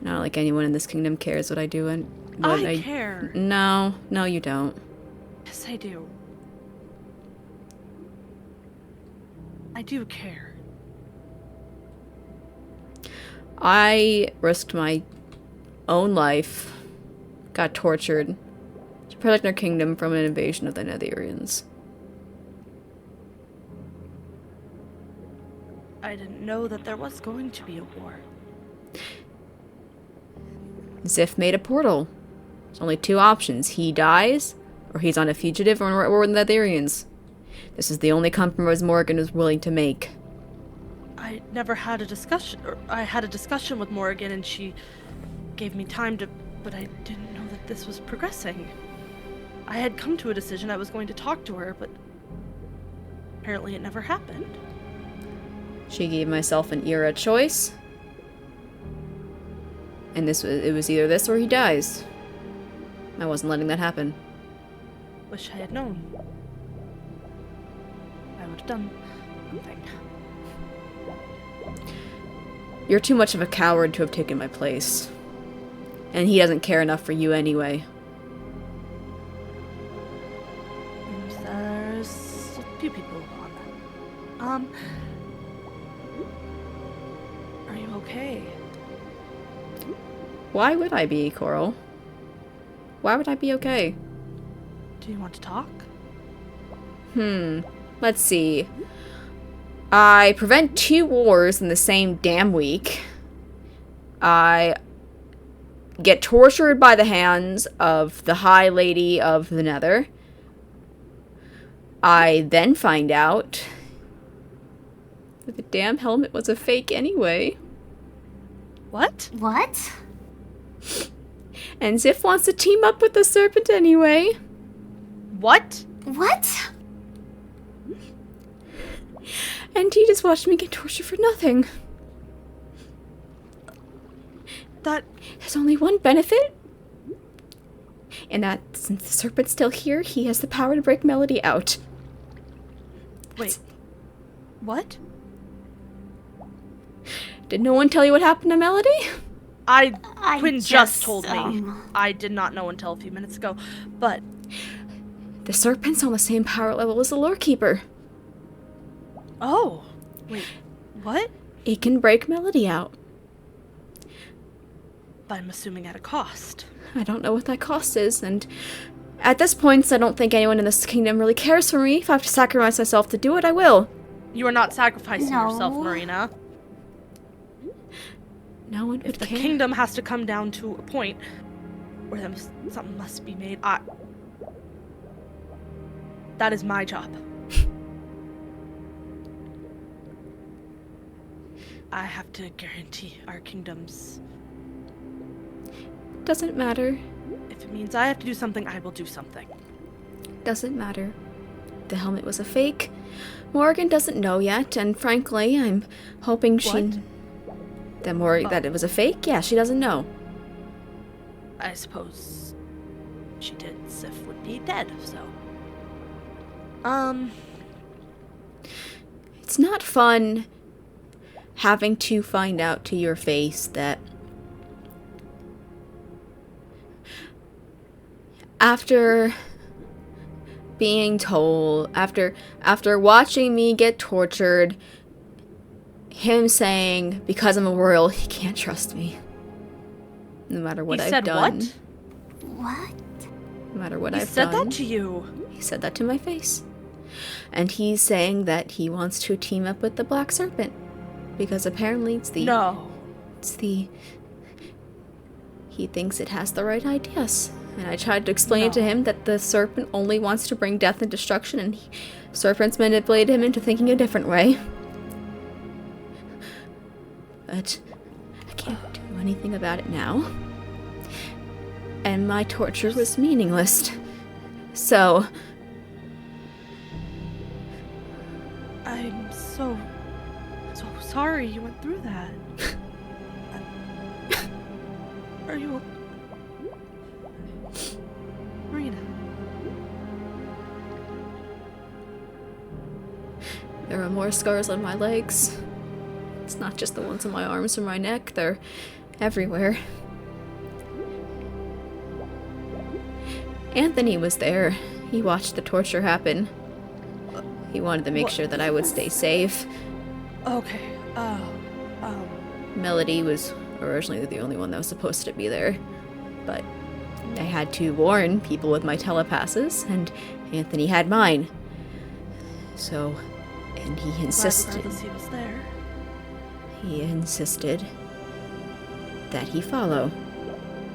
Not like anyone in this kingdom cares what I do and what I care. No, you don't. Yes, I do. I do care. I risked my own life, got tortured, to protect our kingdom from an invasion of the Netherians. I didn't know that there was going to be a war. Ziff made a portal. There's only two options. He dies, or he's on a fugitive, or we're with the Netherians. This is the only compromise Morgan was willing to make. I never had a discussion, or I had a discussion with Morgan and she gave me time to, but I didn't know that this was progressing. I had come to a decision I was going to talk to her, but apparently it never happened. She gave myself an era choice. And it was either this or he dies. I wasn't letting that happen. Wish I had known. I would have done something. You're too much of a coward to have taken my place. And he doesn't care enough for you anyway. There's a few people on that. Are you okay? Why would I be, Coral? Why would I be okay? Do you want to talk? Let's see. I prevent 2 wars in the same damn week. I get tortured by the hands of the High Lady of the Nether. I then find out that the damn helmet was a fake anyway. What? What? And Ziff wants to team up with the serpent anyway. What? What? And he just watched me get tortured for nothing. That... There's only one benefit. And that, since the serpent's still here, he has the power to break Melody out. Wait. What? Did no one tell you what happened to Melody? Quinn just told me. I did not know until a few minutes ago, but... The serpent's on the same power level as the lore keeper. Oh. Wait, what? It can break Melody out. But I'm assuming at a cost. I don't know what that cost is, and at this point, I don't think anyone in this kingdom really cares for me. If I have to sacrifice myself to do it, I will. You are not sacrificing yourself, Marina. No one would If the care. kingdom has to come down to a point where something must be made, that is my job. I have to guarantee our kingdom's... Doesn't matter. If it means I have to do something, I will do something. Doesn't matter. The helmet was a fake. Morgan doesn't know yet, and frankly, I'm hoping that it was a fake? Yeah, she doesn't know. I suppose she did. Sif would be dead, so... It's not fun having to find out to your face that after being told, after watching me get tortured, him saying, because I'm a royal, he can't trust me. No matter what I've done. What? No matter what I've done. He said that to you. He said that to my face. And he's saying that he wants to team up with the Black Serpent. Because apparently it's the... No. It's the... He thinks it has the right ideas. And I tried to explain it to him that the serpent only wants to bring death and destruction, and serpents manipulated him into thinking a different way. But I can't do anything about it now. And my torture was meaningless. So... I'm so sorry you went through that. Are you... Marina. There are more scars on my legs. It's not just the ones on my arms or my neck, they're everywhere. Anthony was there. He watched the torture happen. He wanted to make sure that I would stay safe. Okay, Melody was originally the only one that was supposed to be there, but I had to warn people with my telepasses, and Anthony had mine. So, and he insisted. Regardless he was there. He insisted that he follow,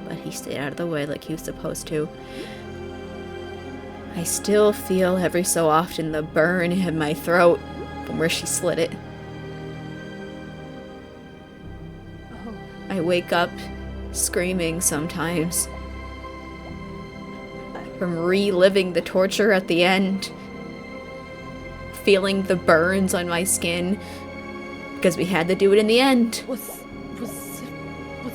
but he stayed out of the way like he was supposed to. I still feel every so often the burn in my throat from where she slit it. Oh. I wake up screaming sometimes from reliving the torture at the end, feeling the burns on my skin, because we had to do it in the end. Was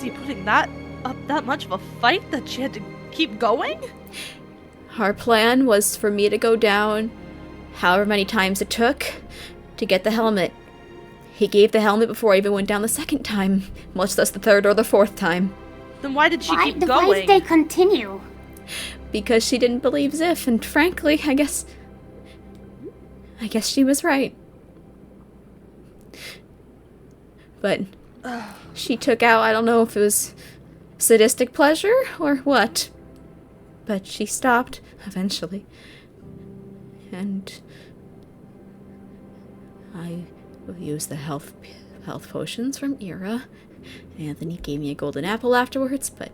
he putting that up that much of a fight that she had to keep going? Our plan was for me to go down however many times it took to get the helmet. He gave the helmet before I even went down the second time, much less the third or the fourth time. Then why did she keep going? Why did they continue? Because she didn't believe Ziff, and frankly, I guess she was right. But she took out, I don't know if it was sadistic pleasure or what, but she stopped eventually. And I used the health potions from Ira. Anthony gave me a golden apple afterwards, but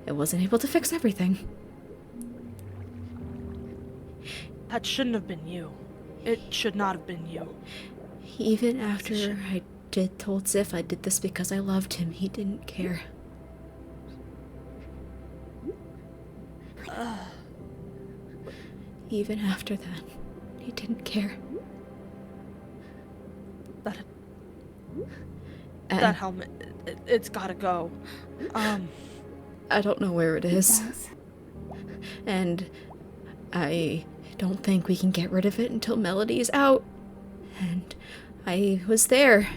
I wasn't able to fix everything. That shouldn't have been you. It should not have been you. Even after I told Ziff I did this because I loved him, he didn't care. Even after that, he didn't care. That helmet, it's gotta go. I don't know where it is. Does. And I don't think we can get rid of it until Melody is out. And I was there.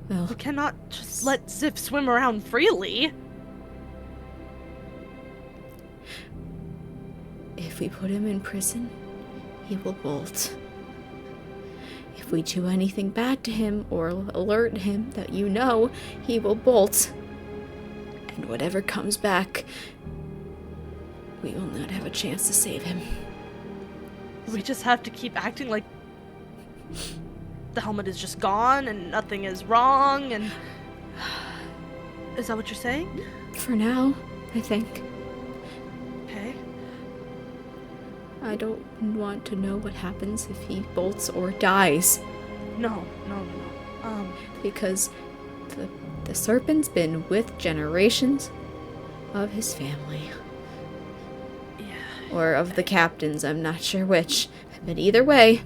Well, We cannot just let Ziff swim around freely. if we put him in prison, he will bolt. If we do anything bad to him or alert him that you know, he will bolt. And whatever comes back, we will not have a chance to save him. We just have to keep acting like the helmet is just gone and nothing is wrong and... Is that what you're saying? For now, I think. Okay. I don't want to know what happens if he bolts or dies. No. Because the serpent's been with generations of his family. Yeah. Or of the captains, I'm not sure which. But either way,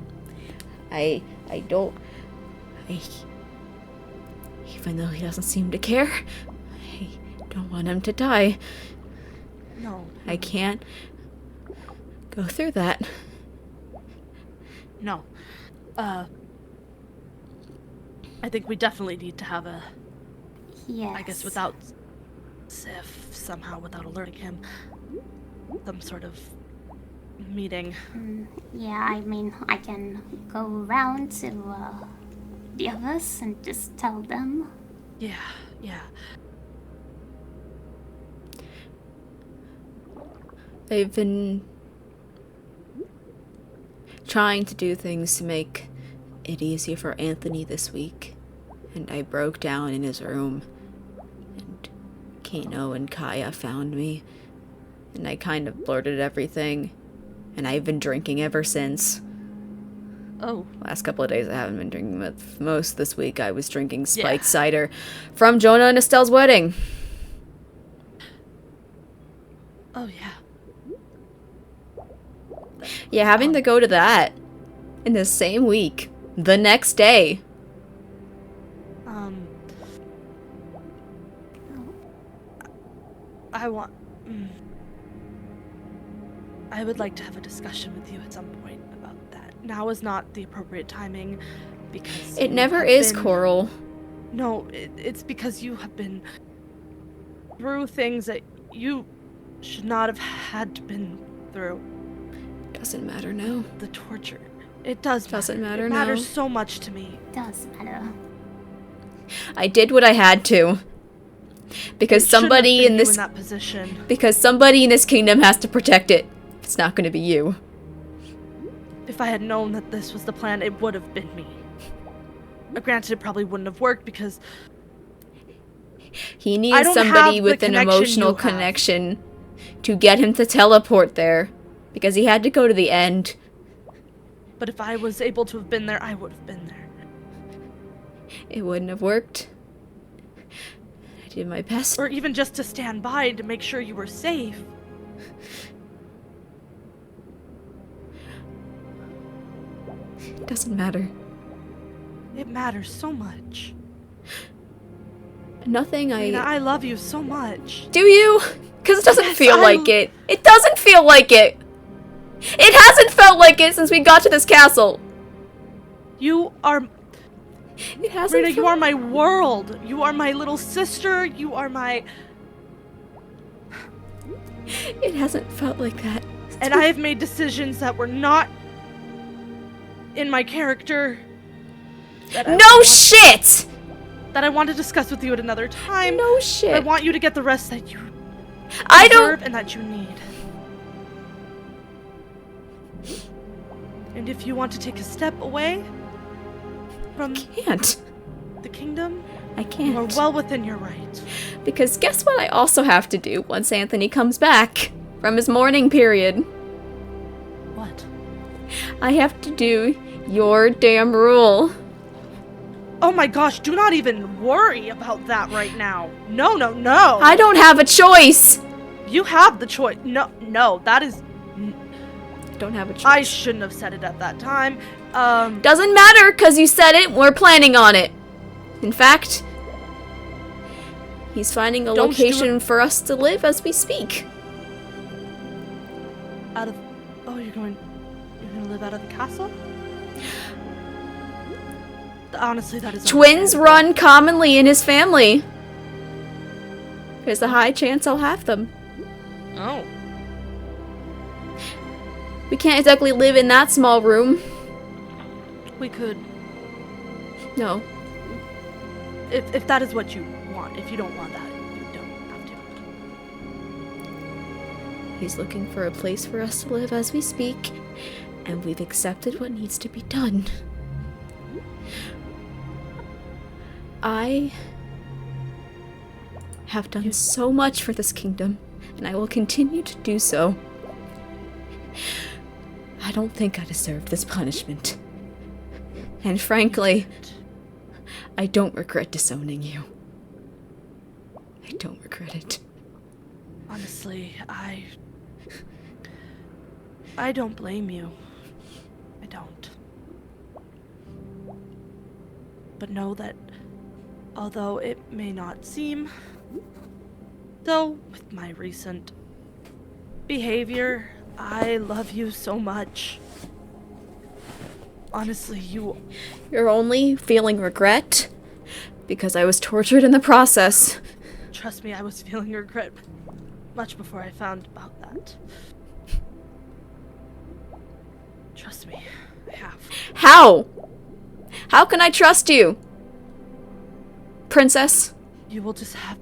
I don't... even though he doesn't seem to care, I don't want him to die. No. I can't go through that. No. I think we definitely need to have a... Yes. I guess without Ziff, somehow without alerting him, some sort of meeting. Yeah, I mean, I can go around to the others and just tell them. Yeah. They've been trying to do things to make it easier for Anthony this week. And I broke down in his room. And Kano and Kaya found me. And I kind of blurted everything. And I've been drinking ever since. Oh. Last couple of days I haven't been drinking, but most this week I was drinking spiked cider from Jonah and Estelle's wedding. Oh, yeah. Yeah, having to go to that in the same week, the next day. I would like to have a discussion with you at some point about that. Now is not the appropriate timing because It you never have is, been- Coral. No, it's because you have been through things that you should not have had to been through. Doesn't matter now. The torture. It does Doesn't matter It now. matters so much to me. Does matter. I did what I had to. Because It shouldn't have somebody been in you this in that position. because somebody in this kingdom has to protect it. It's not going to be you. If I had known that this was the plan, it would have been me. Granted, it probably wouldn't have worked because He I needs don't somebody have with the an connection emotional you have. connection to get him to teleport there. Because he had to go to the end. but if I was able to have been there, I would have been there. It wouldn't have worked. I did my best. Or even just to stand by to make sure you were safe. It doesn't matter. It matters so much. Nothing Marina, I love you so much. Do you? Because it doesn't Yes, feel I- like it. It doesn't feel like it. It hasn't felt like it since we got to this castle. You are... It hasn't Marina, you felt- are my world. You are my little sister. You are my... It hasn't felt like that. And I have made decisions that were not in my character. No shit! That I want to discuss with you at another time. No shit. I want you to get the rest that you I deserve don't. and that you need. And if you want to take a step away from Can't. the kingdom, I you are can't. well within your right. Because guess what I also have to do once Anthony comes back from his mourning period? What? I have to do your damn rule. Oh my gosh, do not even worry about that right now. No, no, no. I don't have a choice. You have the choice. No, that is... don't have a choice. I shouldn't have said it at that time. Doesn't matter, because you said it. We're planning on it. In fact, he's finding a Don't do location for us to live as we speak. You're gonna live out of the castle? Honestly, that is Twins understandable. run commonly in his family. There's a high chance I'll have them. Oh. We can't exactly live in that small room. We could, No. if that is what you want. If you don't want that, you don't have to. He's looking for a place for us to live as we speak, and we've accepted what needs to be done. I have done so much for this kingdom, and I will continue to do so. I don't think I deserve this punishment. And frankly, I don't regret disowning you. I don't regret it. Honestly, I don't blame you. I don't. But know that although it may not seem, though with my recent behavior, I love you so much. Honestly, You're only feeling regret because I was tortured in the process. trust me, I was feeling regret much before I found about that. Trust me, I have. How? How can I trust you? Princess? You will just have...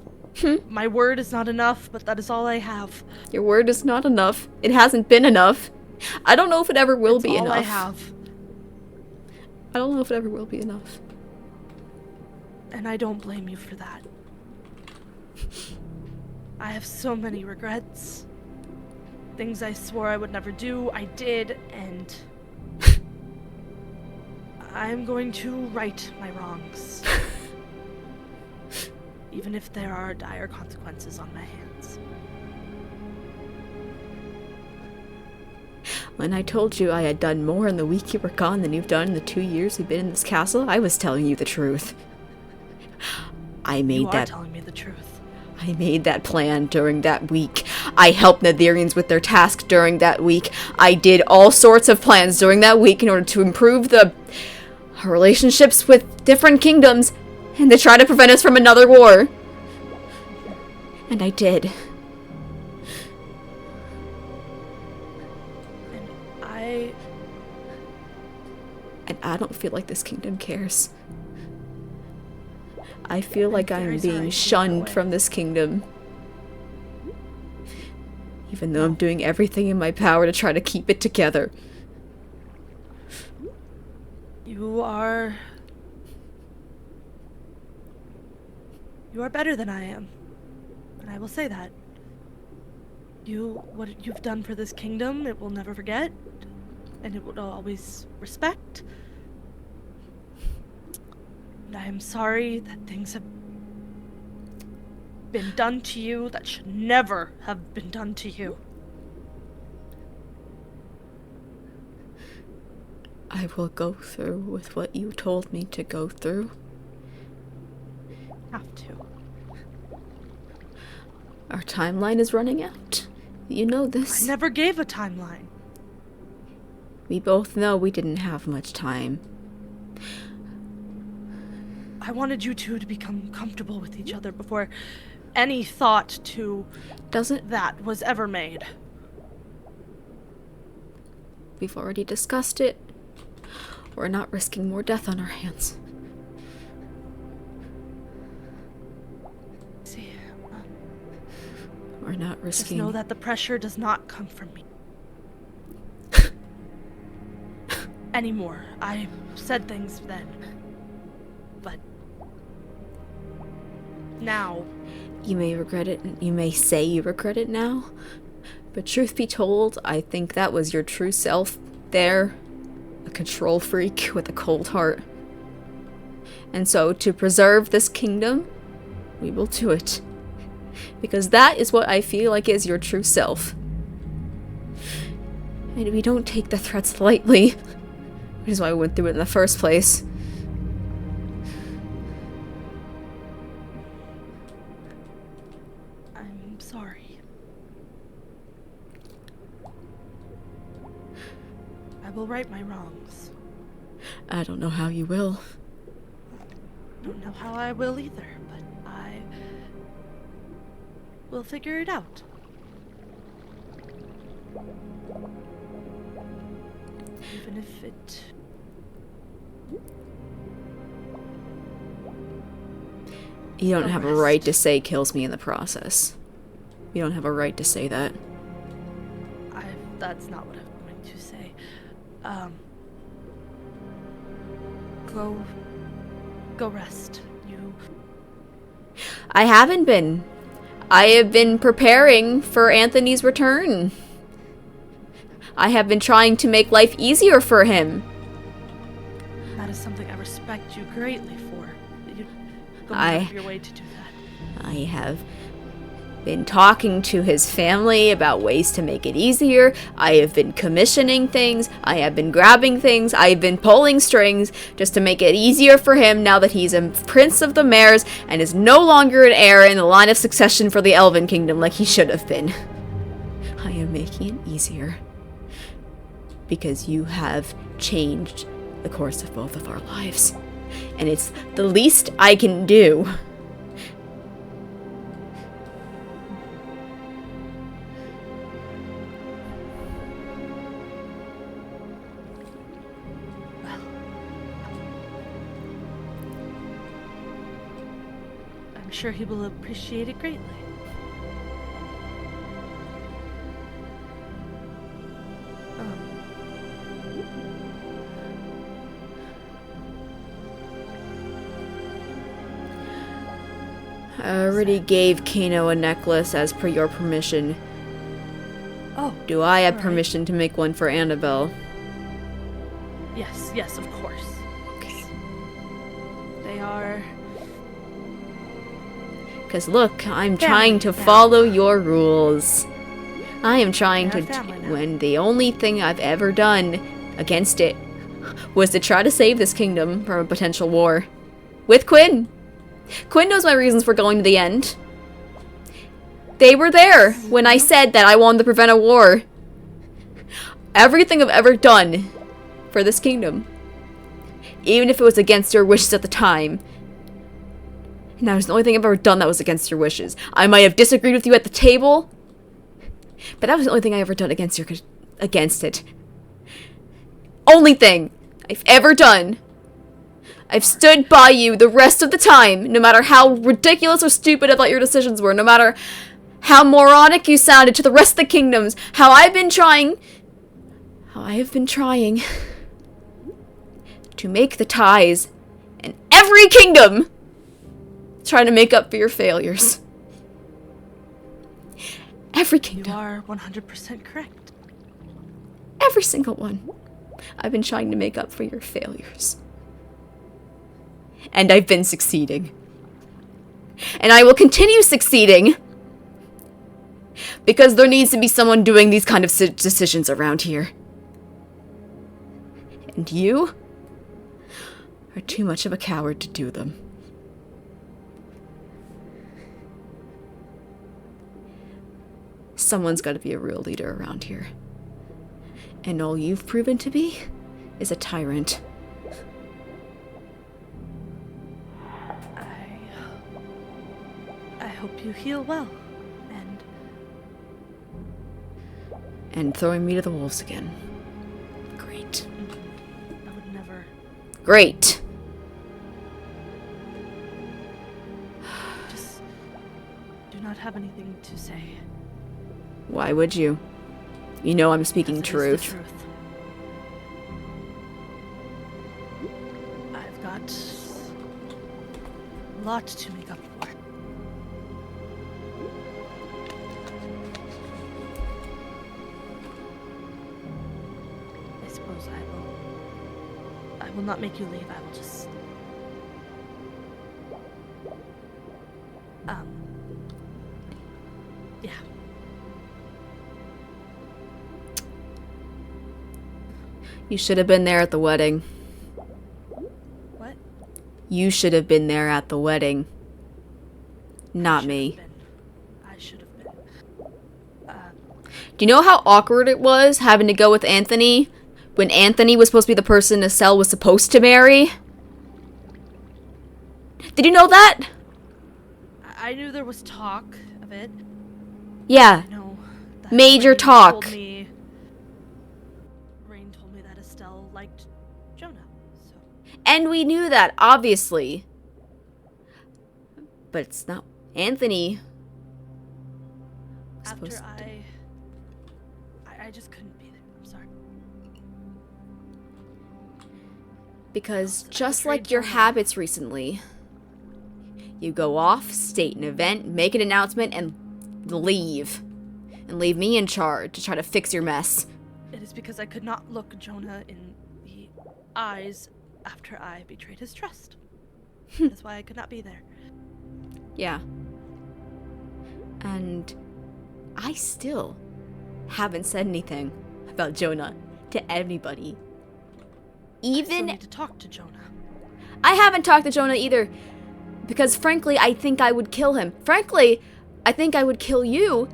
My word is not enough, but that is all I have. Your word is not enough. It hasn't been enough. I don't know if it ever will be all enough. I have. I don't know if it ever will be enough. And I don't blame you for that. I have so many regrets. Things I swore I would never do, I did, and I'm going to right my wrongs. Even if there are dire consequences on my hands. When I told you I had done more in the week you were gone than you've done in the 2 years you've been in this castle, I was telling you the truth. I You made are that telling me the truth. I made that plan during that week. I helped Netherians with their task during that week. I did all sorts of plans during that week in order to improve the relationships with different kingdoms and to try to prevent us from another war. And I did. And I don't feel like this kingdom cares. I feel like I'm very sorry being to feel that shunned way. from this kingdom. Even though I'm doing everything in my power to try to keep it together. You are better than I am. And I will say that. What you've done for this kingdom, it will never forget. And it will always respect. And I am sorry that things have been done to you that should never have been done to you. I will go through with what you told me to go through. Have to. Our timeline is running out. You know this. I never gave a timeline. We both know we didn't have much time. I wanted you two to become comfortable with each other before any thought to Doesn't that was ever made. We've already discussed it. We're not risking more death on our hands. See, We're not just risking... know that the pressure does not come from me. Anymore. I said things then. But now, You may regret it, you may say you regret it now, but truth be told, I think that was your true self there, a control freak with a cold heart. And so, to preserve this kingdom, we will do it. Because that is what I feel like is your true self. And we don't take the threats lightly. Which is why we went through it in the first place. I'm sorry. I will right my wrongs. I don't know how you will. I don't know how I will either, but I will figure it out. Even if it... You don't have a right to say kills me in the process. You don't have a right to say that. That's not what I'm going to say. Go rest. I haven't been. I have been preparing for Anthony's return. I have been trying to make life easier for him. That is something I respect you greatly for. You go out of your way to do that. I have been talking to his family about ways to make it easier. I have been commissioning things. I have been grabbing things. I have been pulling strings just to make it easier for him now that he's a prince of the mares and is no longer an heir in the line of succession for the Elven Kingdom like he should have been. I am making it easier because you have changed the course of both of our lives. And it's the least I can do. I'm sure he will appreciate it greatly. I already gave Kano a necklace as per your permission. Oh. Do I have All right. permission to make one for Annabelle? Yes, of course. Okay. They are... Because look, I'm trying to follow your rules. I am trying to... When the only thing I've ever done against it was to try to save this kingdom from a potential war. With Quinn. Quinn knows my reasons for going to the end. They were there when I said that I wanted to prevent a war. Everything I've ever done for this kingdom, even if it was against your wishes at the time, and that was the only thing I've ever done that was against your wishes. I might have disagreed with you at the table, but that was the only thing I ever done against it. Only thing I've ever done. I've stood by you the rest of the time, no matter how ridiculous or stupid I thought your decisions were, no matter how moronic you sounded to the rest of the kingdoms, how I have been trying to make the ties in every kingdom, trying to make up for your failures. Every kingdom. You are 100% correct. Every single one. I've been trying to make up for your failures. And I've been succeeding. And I will continue succeeding. Because there needs to be someone doing these kind of decisions around here. And you are too much of a coward to do them. Someone's got to be a real leader around here. And all you've proven to be is a tyrant. I hope you heal well, and throwing me to the wolves again. Great. I would never... Great! Just do not have anything to say. Why would you? You know I'm speaking Because it is truth. the truth. I've got a lot to make up for. I suppose I will not make you leave. I will just yeah. You should have been there at the wedding. What? You should have been there at the wedding. Not me. I should have been. Do you know how awkward it was having to go with Anthony when Anthony was supposed to be the person Estelle was supposed to marry? Did you know that? I knew there was talk of it. Yeah. No. Major Rain talk. Rain told me that Estelle liked Jonah. So And we knew that, obviously. But it's not Anthony. was after supposed to- I just couldn't be there. I'm sorry. Because I just betrayed like your Jonah. habits recently, you go off, state an event, make an announcement, and leave. And leave me in charge to try to fix your mess. It is because I could not look Jonah in the eyes after I betrayed his trust. That's why I could not be there. Yeah. And I still haven't said anything about Jonah to anybody. I still Even need to talk to Jonah. I haven't talked to Jonah either. Because frankly, I think I would kill him. Frankly, I think I would kill you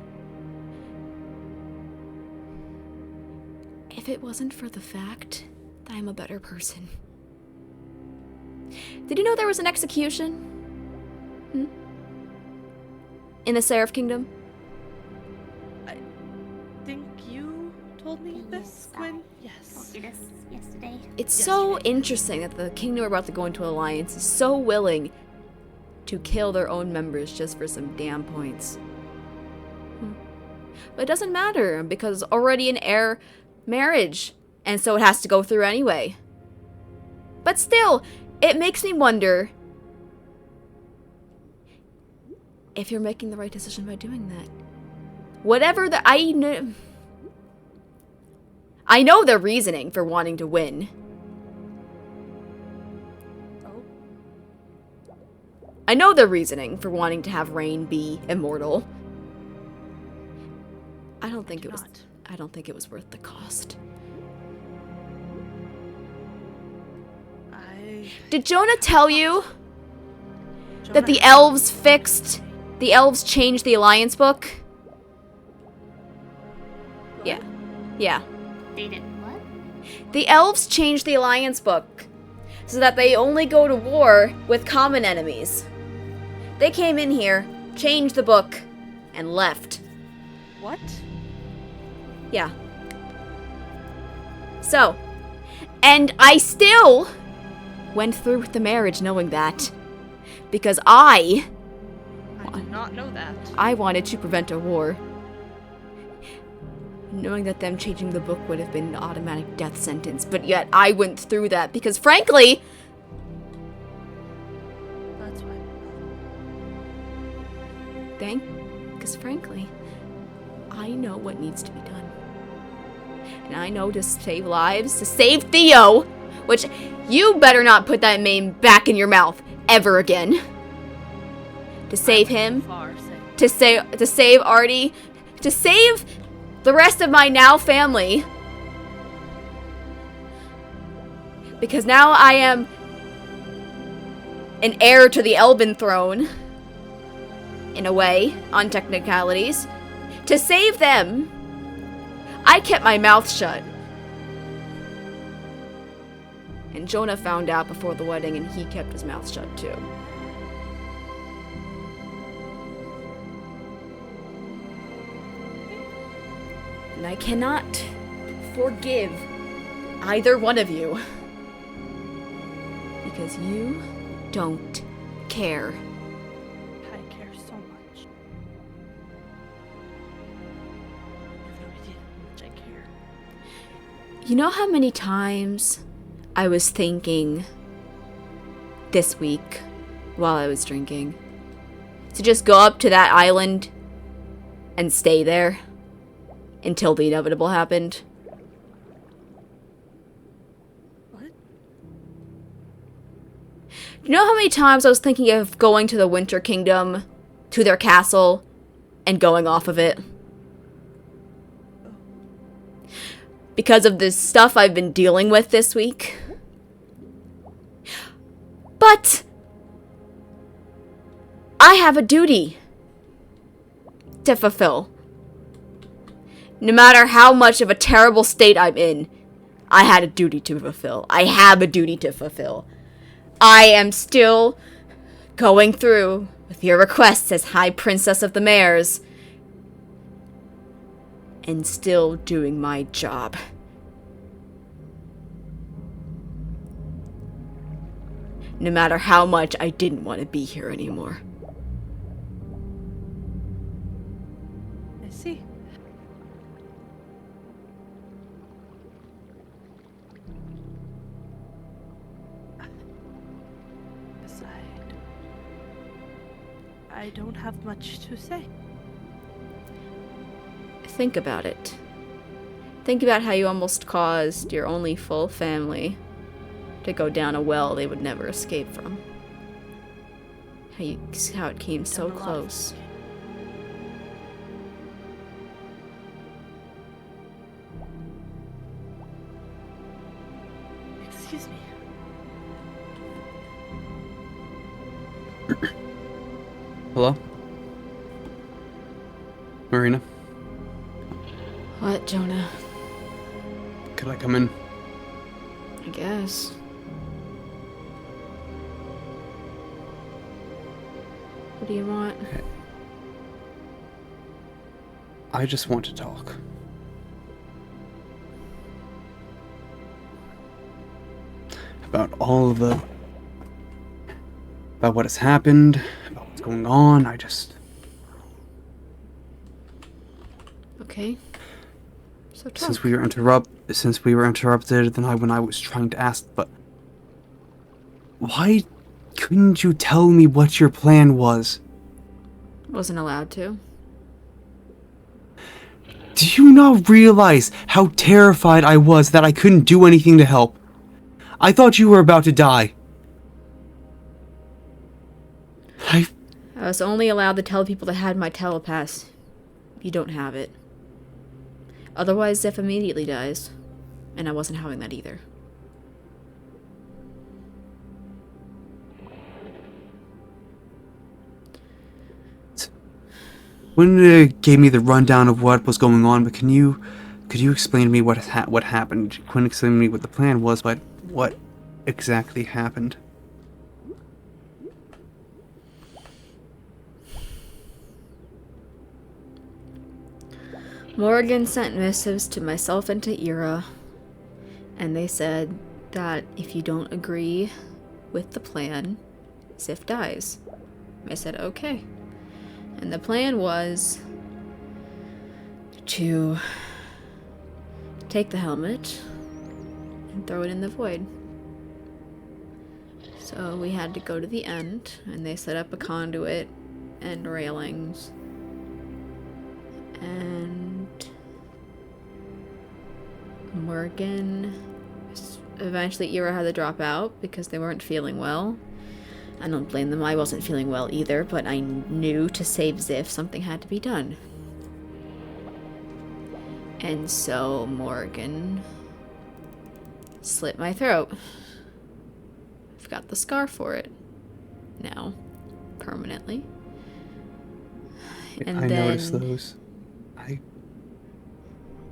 if it wasn't for the fact that I'm a better person. Did you know there was an execution? In the Seraph Kingdom? I think you told me this, Yes, Quinn? told Yes. you this yesterday. It's so Yesterday. interesting that the kingdom we're about to go into alliance is so willing to kill their own members just for some damn points. But it doesn't matter because it's already an heir marriage, and so it has to go through anyway. But still, it makes me wonder if you're making the right decision by doing that. Whatever the I know their reasoning for wanting to win. Oh, I know their reasoning for wanting to have Rain be immortal. I don't think do it was not. I don't think it was worth the cost. Did Jonah tell you that the elves changed the alliance book? Yeah. Yeah. They did what? The elves changed the alliance book so that they only go to war with common enemies. They came in here, changed the book, and left. What? Yeah. So, and I still went through with the marriage knowing that. Because I did not know that. wanted to prevent a war. Knowing that them changing the book would have been an automatic death sentence, but yet I went through that because frankly, That's why. because frankly, I know what needs to be done. And I know to save lives, to save Theo, which you better not put that name back in your mouth ever again. To save him, Far say. to save Artie, to save the rest of my now family. Because now I am an heir to the Elben throne. In a way, on technicalities. To save them, I kept my mouth shut. And Jonah found out before the wedding and he kept his mouth shut too. And I cannot forgive either one of you. Because you don't care. I care so much. You have no idea how much I care. You know how many times I was thinking this week while I was drinking to just go up to that island and stay there until the inevitable happened? What? You know how many times I was thinking of going to the Winter Kingdom, to their castle, and going off of it? because of this stuff I've been dealing with this week. But I have a duty to fulfill. No matter how much of a terrible state I'm in, I had a duty to fulfill. I have a duty to fulfill. I am still going through with your requests as High Princess of the Mares and still doing my job. No matter how much I didn't want to be here anymore. I see. I don't have much to say. Think about it. Think about how you almost caused your only full family to go down a well they would never escape from. How it came so close. Excuse me. Hello? Marina? What, Jonah? Could I come in? I guess. What do you want? I just want to talk. About all of the... about what has happened, about what's going on, Okay. So talk. Since we were interrupted, then when I was trying to ask, but... Why couldn't you tell me what your plan was? Wasn't allowed to. Do you not realize how terrified I was that I couldn't do anything to help? I thought you were about to die. I was only allowed to tell people that had my telepass. You don't have it. Otherwise, Zeph immediately dies. And I wasn't having that either. When gave me the rundown of what was going on, but could you explain to me what happened? You couldn't explain to me what the plan was, but what exactly happened? Morgan sent missives to myself and to Ira, and they said that if you don't agree with the plan, Sif dies. I said, okay. And the plan was to take the helmet and throw it in the void. So we had to go to the end, and they set up a conduit and railings. And Morgan, eventually Ira had to drop out because they weren't feeling well. I don't blame them, I wasn't feeling well either, but I knew to save Ziff something had to be done. And so Morgan slit my throat. I've got the scar for it now, permanently. And I noticed those.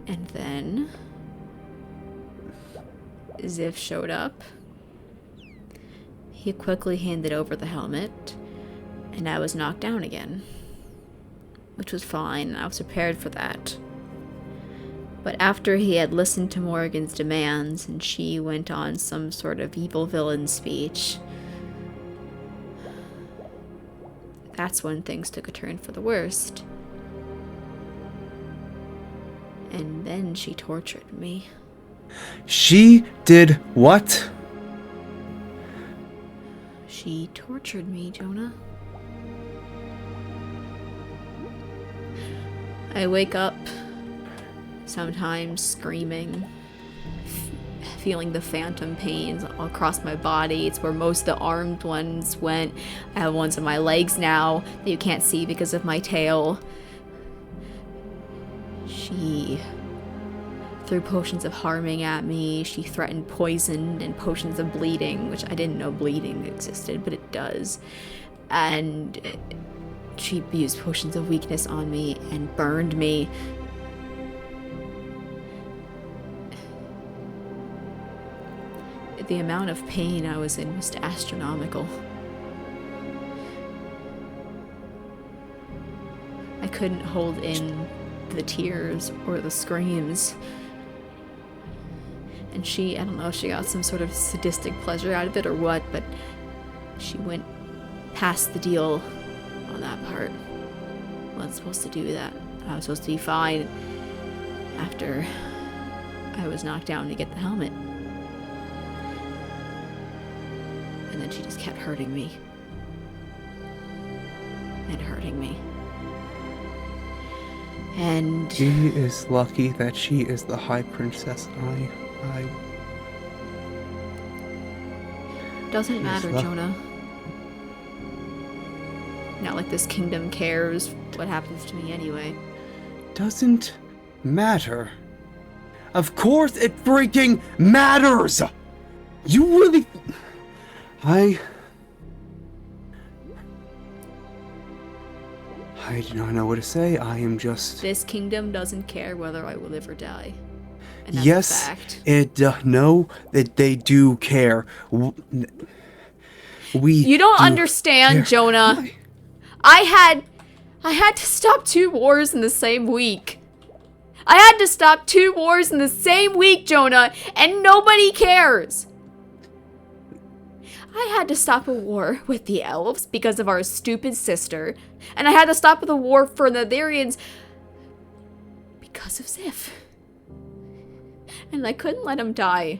And then Ziv showed up. He quickly handed over the helmet, and I was knocked down again. Which was fine, I was prepared for that. But after he had listened to Morgan's demands, and she went on some sort of evil villain speech, that's when things took a turn for the worst. And then she tortured me. She did what? She tortured me, Jonah. I wake up, sometimes screaming, feeling the phantom pains all across my body. It's where most of the armed ones went. I have ones on my legs now that you can't see because of my tail. She threw potions of harming at me. She threatened poison and potions of bleeding, which I didn't know bleeding existed, but it does. And she used potions of weakness on me and burned me. The amount of pain I was in was astronomical. I couldn't hold in the tears or the screams. And she, I don't know if she got some sort of sadistic pleasure out of it or what, but she went past the deal on that part. I wasn't supposed to do that. I was supposed to be fine after I was knocked down to get the helmet. And then she just kept hurting me. And hurting me. And She is lucky that she is the High Princess. Doesn't matter, Jonah. Not like this kingdom cares what happens to me anyway. Doesn't matter. Of course it freaking matters! You really... I do not know what to say. I am just... This kingdom doesn't care whether I will live or die. And that's yes, a fact. no, that they do care. You don't understand, care. Jonah. Why? I had to stop 2 wars in the same week. I had to stop 2 wars in the same week, Jonah, and nobody cares. I had to stop a war with the elves because of our stupid sister, and I had to stop the war for the Therians because of Zif. And I couldn't let him die.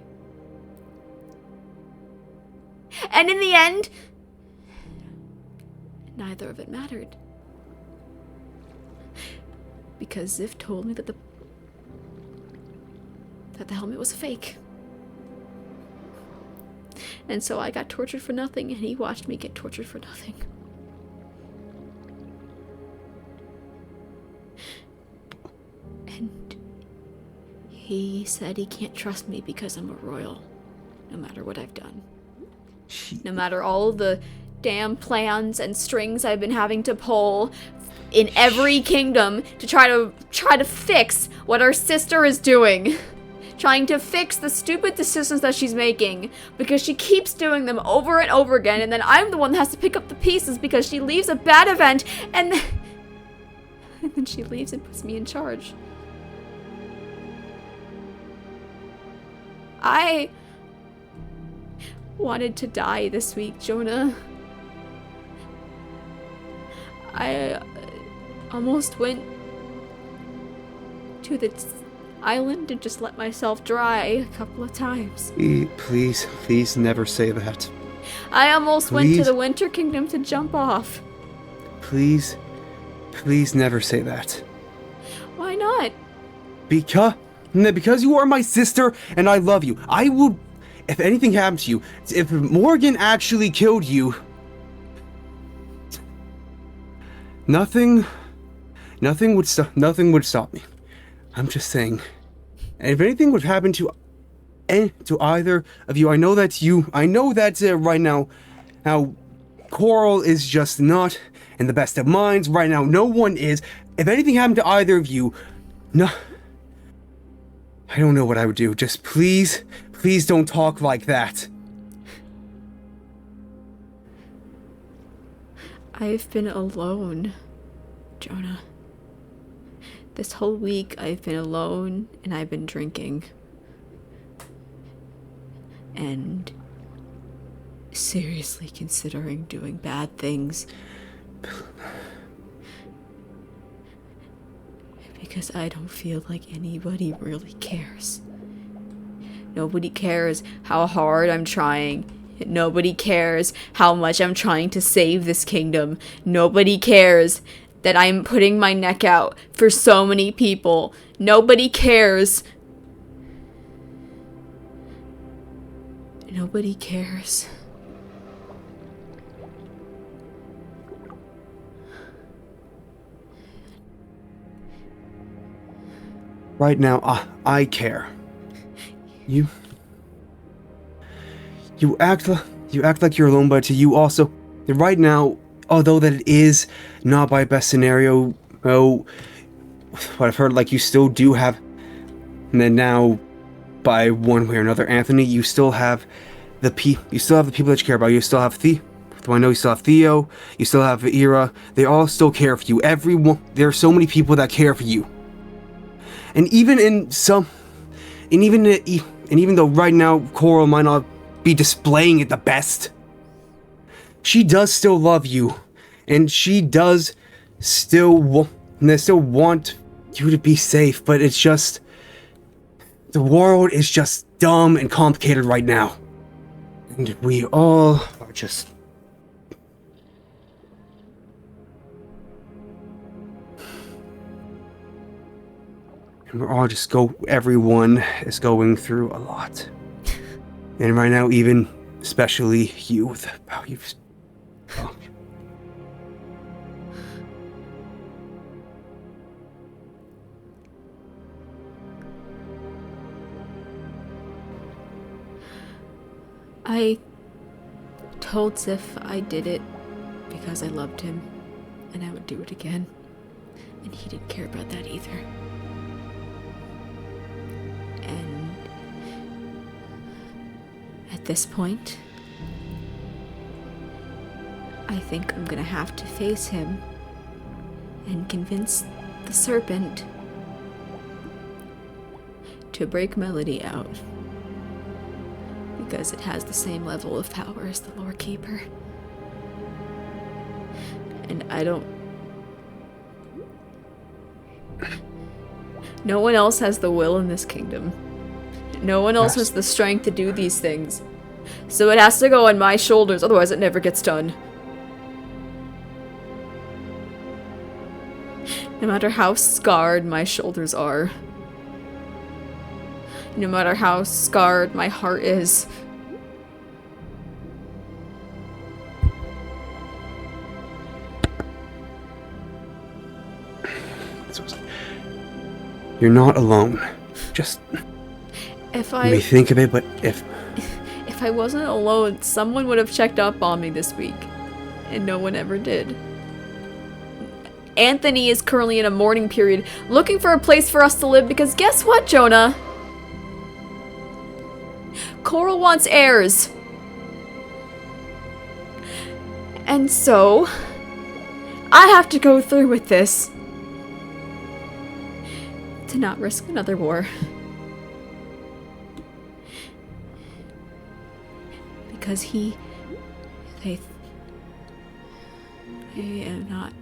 And in the end, neither of it mattered. Because Zif told me that the helmet was a fake. And so I got tortured for nothing, and he watched me get tortured for nothing. And he said he can't trust me because I'm a royal, no matter what I've done. No matter all the damn plans and strings I've been having to pull in every kingdom to try to fix what our sister is doing. Trying to fix the stupid decisions that she's making because she keeps doing them over and over again, and then I'm the one that has to pick up the pieces because she leaves a bad event and then she leaves and puts me in charge. I wanted to die this week, Jonah. I almost went to the island and just let myself dry a couple of times. Please never say that. I almost went to the Winter Kingdom to jump off. Please never say that. Why not? Because you are my sister and I love you. I will, if anything happened to you, if Morgan actually killed you, nothing would stop me. I'm just saying, and if anything would happen to either of you, I know that right now Coral is just not in the best of minds right now. No one is. If anything happened to either of you, no, I don't know what I would do. Just please don't talk like that. I've been alone, Jonah. This whole week I've been alone and I've been drinking. And seriously considering doing bad things. Because I don't feel like anybody really cares. Nobody cares how hard I'm trying. Nobody cares how much I'm trying to save this kingdom. Nobody cares that I'm putting my neck out for so many people. Nobody cares. Nobody cares. right now, I care. You act like you're alone, but you also, right now, although that it is not my best scenario, oh, what I've heard, like, you still do have, and then now, by one way or another, Anthony, you still have the people that you care about. You still have I know you still have Theo, you still have Ira. They all still care for you. Everyone, there are so many people that care for you. And even though right now Coral might not be displaying it the best, she does still love you, and she does still want you to be safe. But it's just, the world is just dumb and complicated right now, and we all are just. And everyone is going through a lot. And right now, even, especially you, with how you've... Oh. I told Sif I did it because I loved him, and I would do it again. And he didn't care about that either. And at this point, I think I'm gonna have to face him and convince the serpent to break Melody out, because it has the same level of power as the Lore Keeper. And I don't... No one else has the will in this kingdom. No one else has the strength to do these things. So it has to go on my shoulders, otherwise it never gets done. No matter how scarred my shoulders are. No matter how scarred my heart is. You're not alone. Just... If you may think of it, but if I wasn't alone, someone would have checked up on me this week. And no one ever did. Anthony is currently in a mourning period, looking for a place for us to live, because guess what, Jonah? Coral wants heirs. And so, I have to go through with this. To not risk another war. Because I am not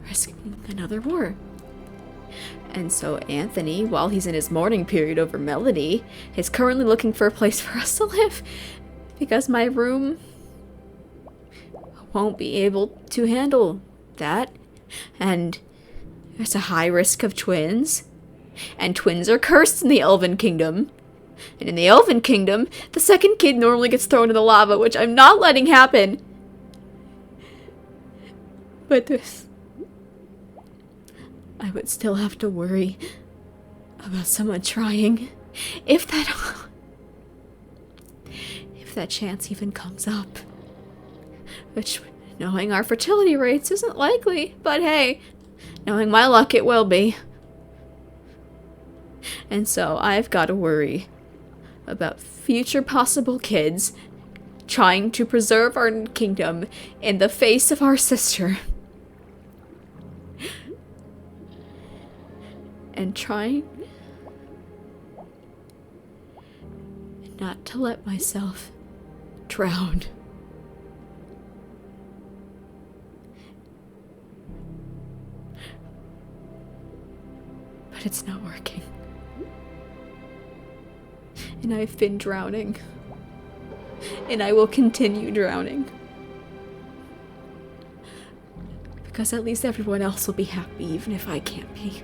risking another war. And so Anthony, while he's in his mourning period over Melody, is currently looking for a place for us to live. Because my room won't be able to handle that. And there's a high risk of twins. And twins are cursed in the Elven Kingdom. And in the Elven Kingdom, the second kid normally gets thrown in the lava, which I'm not letting happen. But this... I would still have to worry about someone trying. If that chance even comes up. Which, knowing our fertility rates, isn't likely. But hey, knowing my luck, it will be. And so I've got to worry about future possible kids trying to preserve our kingdom in the face of our sister. And trying not to let myself drown. But it's not working. And I've been drowning. And I will continue drowning. Because at least everyone else will be happy, even if I can't be.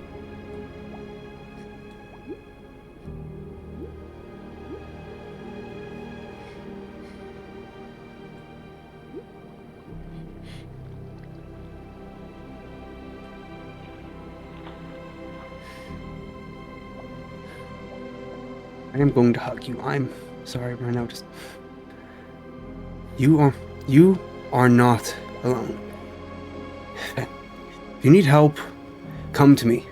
I am going to hug you. I'm sorry right now. Just you are not alone. If you need help, come to me.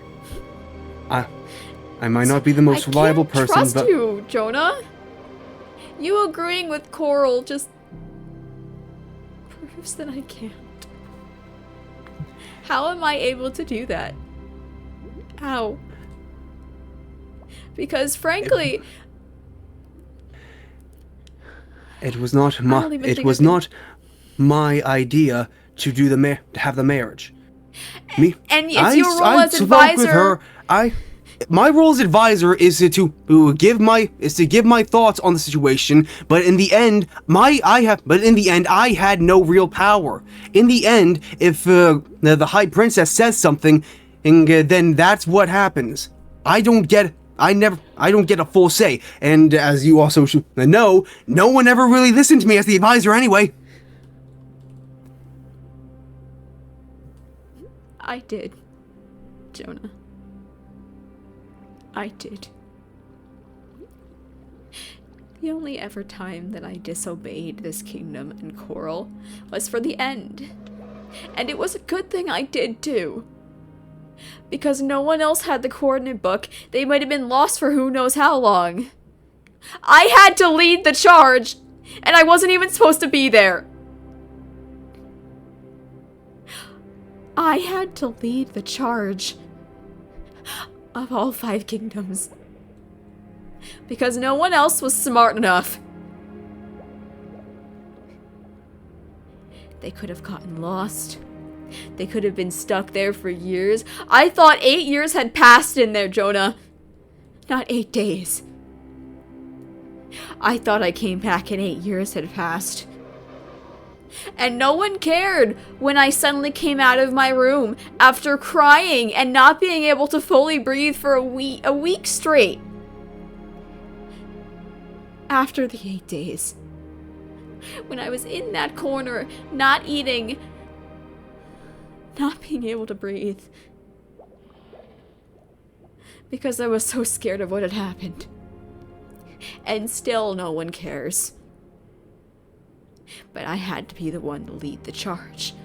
I might not be the most reliable person, trust but you, Jonah. You agreeing with Coral just proves that I can't. How am I able to do that? How? Because frankly, it was not my idea to do to have the marriage. Me, and it's your role as advisor. With her. My role as advisor is to give my thoughts on the situation, but in the end, I had no real power. In the end, if the High Princess says something, then that's what happens. I don't get a full say, and as you also should know, no one ever really listened to me as the advisor anyway. I did, Jonah. I did. The only ever time that I disobeyed this kingdom and Coral was for the end. And it was a good thing I did too. Because no one else had the coordinate book, they might have been lost for who knows how long. I had to lead the charge, and I wasn't even supposed to be there. I had to lead the charge of all 5 kingdoms. Because no one else was smart enough. They could have gotten lost. They could have been stuck there for years. I thought 8 years had passed in there, Jonah. Not 8 days. I thought I came back and 8 years had passed. And no one cared when I suddenly came out of my room after crying and not being able to fully breathe for a week straight. After the 8 days. When I was in that corner, not eating, not being able to breathe. Because I was so scared of what had happened. And still no one cares. But I had to be the one to lead the charge.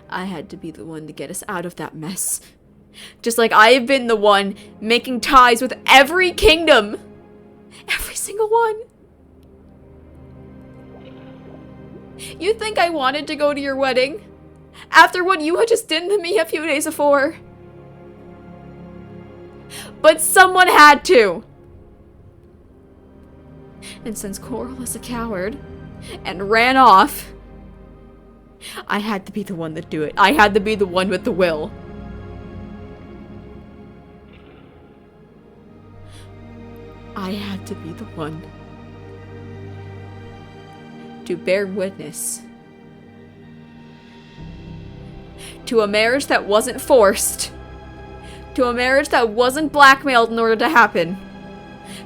I had to be the one to get us out of that mess. Just like I have been the one making ties with every kingdom. Every single one. You think I wanted to go to your wedding? After what you had just done to me a few days before? But someone had to. And since Coral is a coward and ran off, I had to be the one to do it. I had to be the one with the will. I had to be the one to bear witness to a marriage that wasn't forced, to a marriage that wasn't blackmailed in order to happen,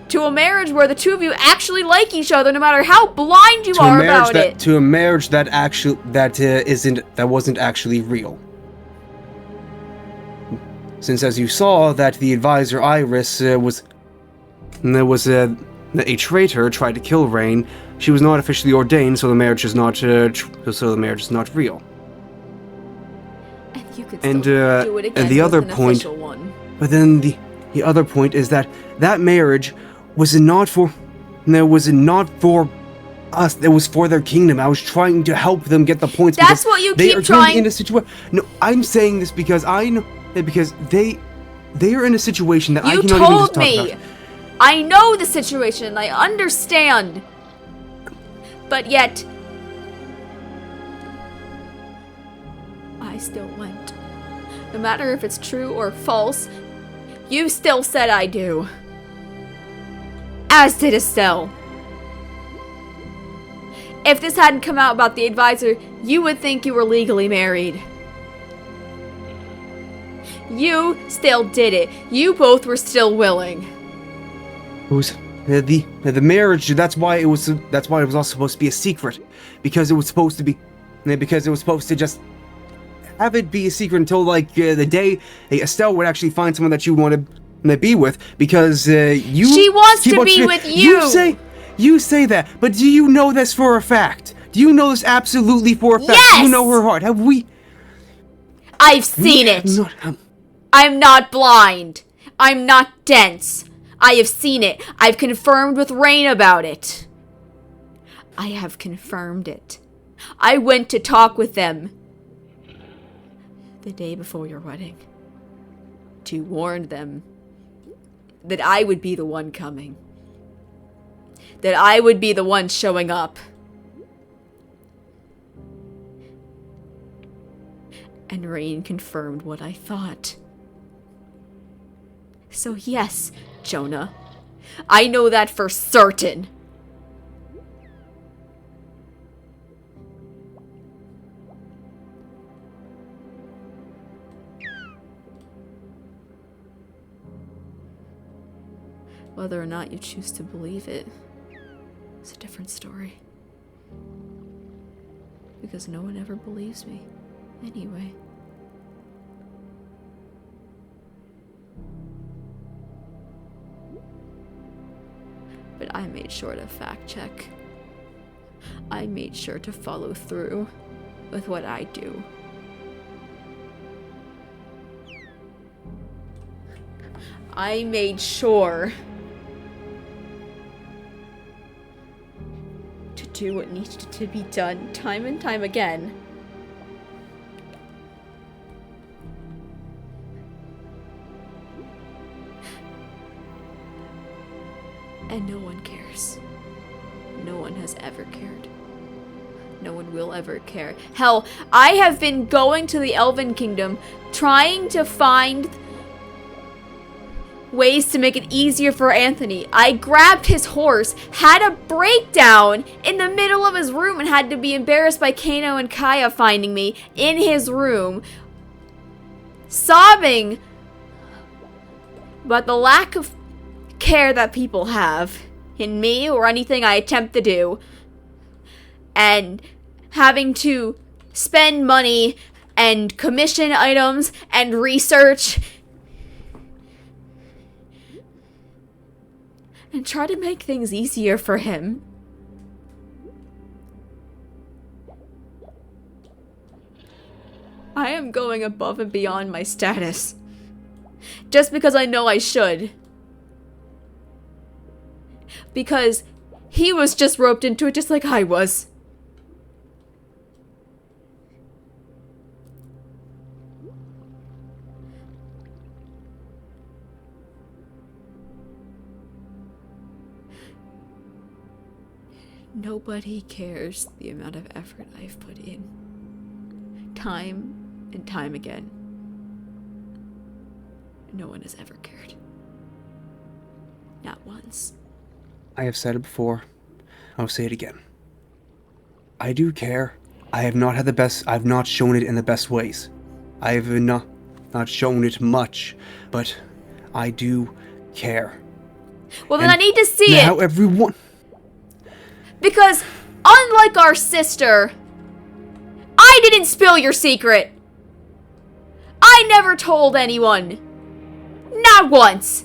to a marriage where the two of you actually like each other no matter how blind you are about it. To a marriage that wasn't actually real. Since, as you saw, that the advisor Iris was a traitor, tried to kill Rain. She was not officially ordained, so the marriage is not real. And you could still do it again and the other with an point, official one. But then the other point is that marriage was not for us. It was for their kingdom. I was trying to help them get the points. That's what you keep trying. In a situation. No, I'm saying this because I know because they are in a situation that I cannot even just talk about. You told me. I know the situation. I understand. But yet, I still went. No matter if it's true or false, you still said I do. As did Estelle. If this hadn't come out about the advisor, you would think you were legally married. You still did it. You both were still willing. It was the marriage. That's why it was also supposed to be a secret, because it was supposed to just have it be a secret until like the day Estelle would actually find someone that she wanted to be with because you. She wants to be with you. You say that, but do you know this for a fact? Do you know this absolutely for a fact? Yes! Do you know her heart? Have we? I've seen it. I'm not blind. I'm not dense. I have seen it. I've confirmed with Rain about it. I have confirmed it. I went to talk with them the day before your wedding to warn them that I would be the one coming. That I would be the one showing up. And Rain confirmed what I thought. So yes, Jonah, I know that for certain. Whether or not you choose to believe it, it's a different story. Because no one ever believes me, anyway. But I made sure to fact check. I made sure to follow through with what I do. I made sure to do what needed to be done time and time again. And no one cares. No one has ever cared. No one will ever care. Hell, I have been going to the Elven Kingdom trying to find ways to make it easier for Anthony. I grabbed his horse, had a breakdown in the middle of his room, and had to be embarrassed by Kano and Kaya finding me in his room, sobbing about the lack of care that people have in me or anything I attempt to do, and having to spend money and commission items and research and try to make things easier for him. I am going above and beyond my status just because I know I should. Because he was just roped into it just like I was. Nobody cares the amount of effort I've put in. Time and time again. No one has ever cared. Not once. I have said it before. I'll say it again. I do care. I have not had the best. I've not shown it in the best ways. I have not shown it much, but I do care. Well, then I need to see it. Now everyone. Because, unlike our sister, I didn't spill your secret. I never told anyone. Not once.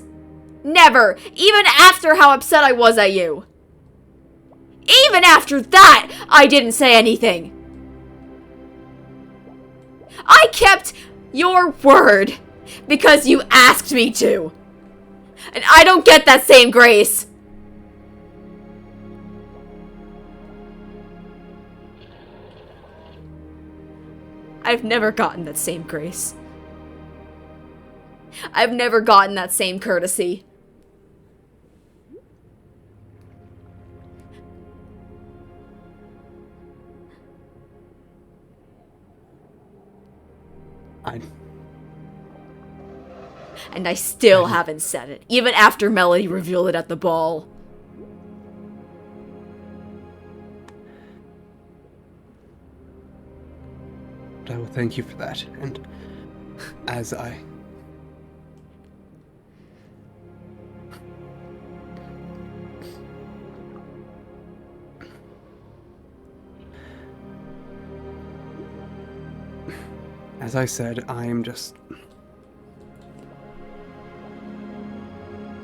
Never. Even after how upset I was at you. Even after that, I didn't say anything. I kept your word because you asked me to. And I don't get that same grace. I've never gotten that same grace. I've never gotten that same courtesy. And I still haven't said it, even after Melody revealed it at the ball. But I will thank you for that, and as I said, I am just...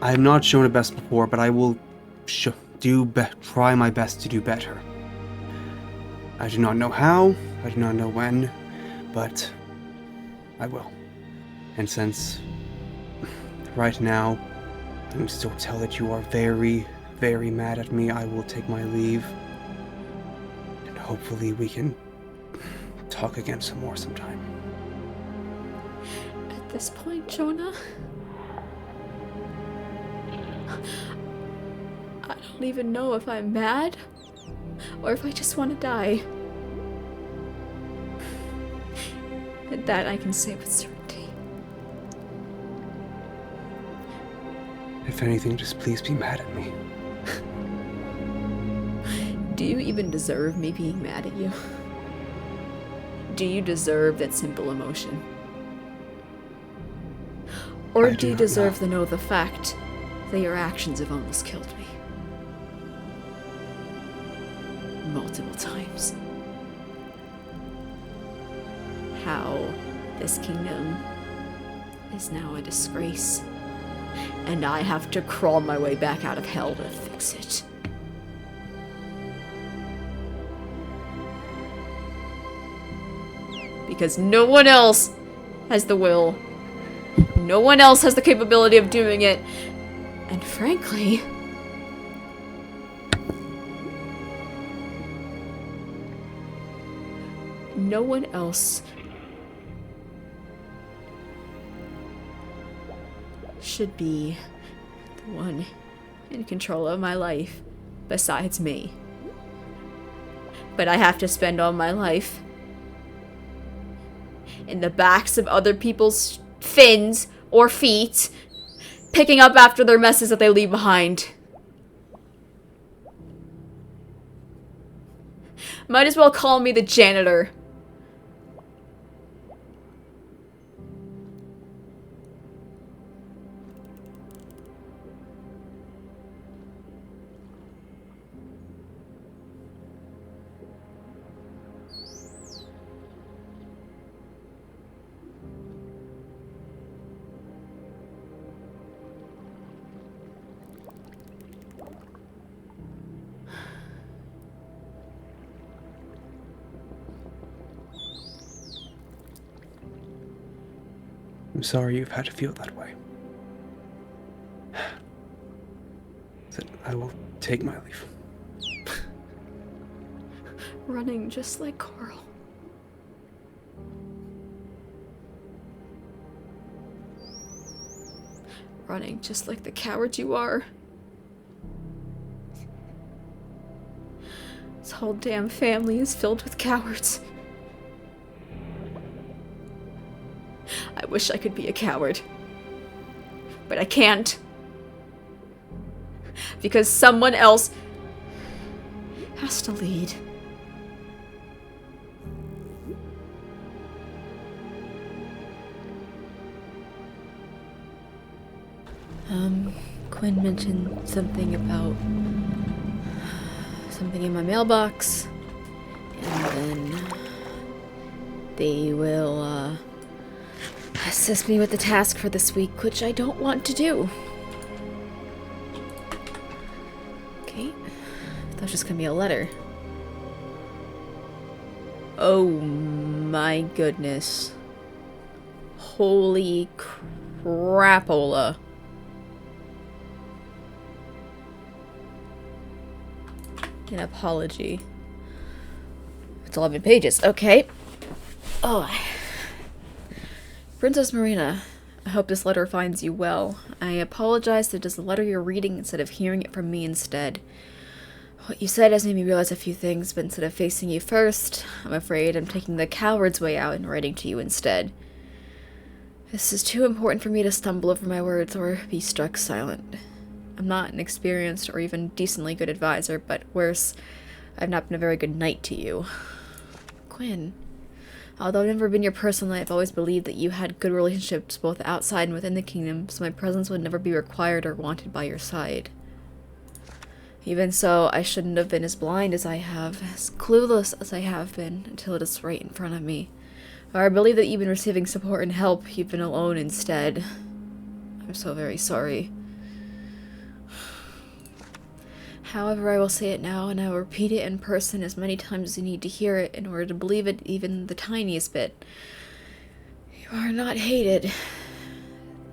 I have not shown it best before, but I will try my best to do better. I do not know how, I do not know when, but I will. And since right now I can still tell that you are very, very mad at me, I will take my leave. And hopefully we can talk again some more sometime. At this point, Jonah, I don't even know if I'm mad or if I just want to die. And that I can say with certainty. If anything, just please be mad at me. Do you even deserve me being mad at you? Do you deserve that simple emotion? Or do you deserve to know the fact that your actions have almost killed me? Multiple times. How this kingdom is now a disgrace, and I have to crawl my way back out of hell to fix it. Because no one else has the will. No one else has the capability of doing it. And frankly, no one else should be the one in control of my life besides me. But I have to spend all my life in the backs of other people's fins or feet, picking up after their messes that they leave behind. Might as well call me the janitor. I'm sorry you've had to feel that way. So I will take my leave. Running just like Coral. Running just like the coward you are. This whole damn family is filled with cowards. I wish I could be a coward. But I can't. Because someone else has to lead. Quinn mentioned something about something in my mailbox, and then they will assist me with the task for this week, which I don't want to do. Okay, that was just gonna be a letter. Oh my goodness. Holy crapola. An apology. It's 11 pages. Okay. Oh. Princess Marina, I hope this letter finds you well. I apologize that it is the letter you're reading instead of hearing it from me instead. What you said has made me realize a few things, but instead of facing you first, I'm afraid I'm taking the coward's way out and writing to you instead. This is too important for me to stumble over my words or be struck silent. I'm not an experienced or even decently good advisor, but worse, I've not been a very good knight to you. Quinn, although I've never been your personal knight, I've always believed that you had good relationships both outside and within the kingdom, so my presence would never be required or wanted by your side. Even so, I shouldn't have been as blind as I have, as clueless as I have been, until it is right in front of me. Or I believe that you've been receiving support and help, you've been alone instead. I'm so very sorry. However, I will say it now, and I will repeat it in person as many times as you need to hear it in order to believe it even the tiniest bit. You are not hated.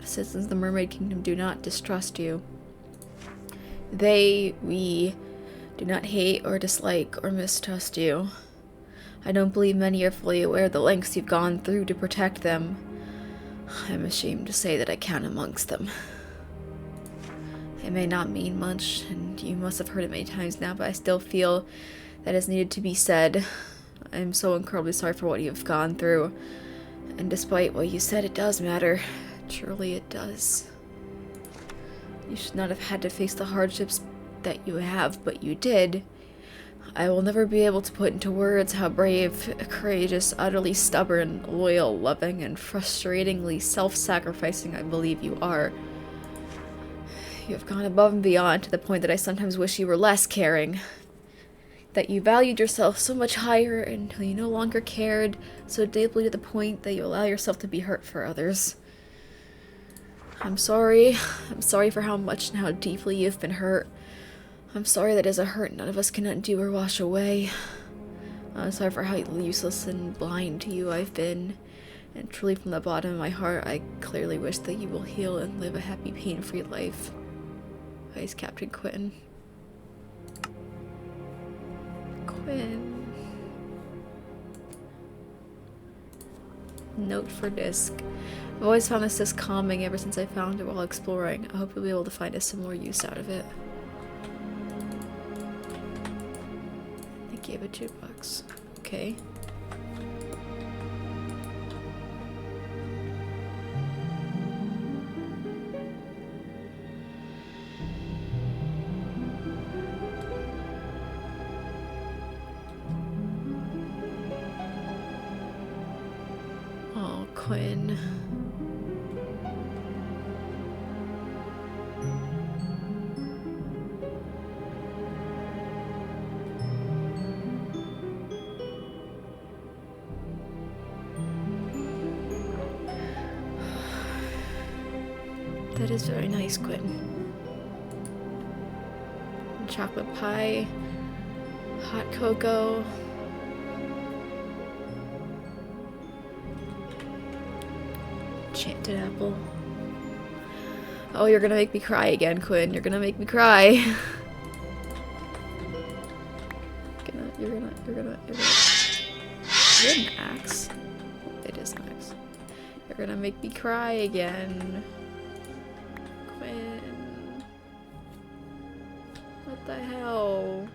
The citizens of the Mermaid Kingdom do not distrust you. We do not hate or dislike or mistrust you. I don't believe many are fully aware of the lengths you've gone through to protect them. I'm ashamed to say that I count amongst them. It may not mean much, and you must have heard it many times now, but I still feel that it's needed to be said. I'm so incredibly sorry for what you've gone through, and despite what you said, it does matter. Truly it does. You should not have had to face the hardships that you have, but you did. I will never be able to put into words how brave, courageous, utterly stubborn, loyal, loving, and frustratingly self-sacrificing I believe you are. You have gone above and beyond to the point that I sometimes wish you were less caring. That you valued yourself so much higher until you no longer cared so deeply to the point that you allow yourself to be hurt for others. I'm sorry. I'm sorry for how much and how deeply you've been hurt. I'm sorry that is a hurt none of us can undo or wash away. I'm sorry for how useless and blind to you I've been. And truly from the bottom of my heart, I clearly wish that you will heal and live a happy, pain-free life. Vice Captain Quinn. Quinn. Note for disc. I've always found this disc calming ever since I found it while exploring. I hope you'll be able to find a similar use out of it. They gave it $2. Okay. Oh, Quinn. That is very nice, Quinn. Chocolate pie, hot cocoa. Enchanted apple. Oh, you're gonna make me cry again, Quinn. You're gonna make me cry. You're gonna. Is it an axe? It is an axe. You're gonna make me cry again. Quinn. What the hell?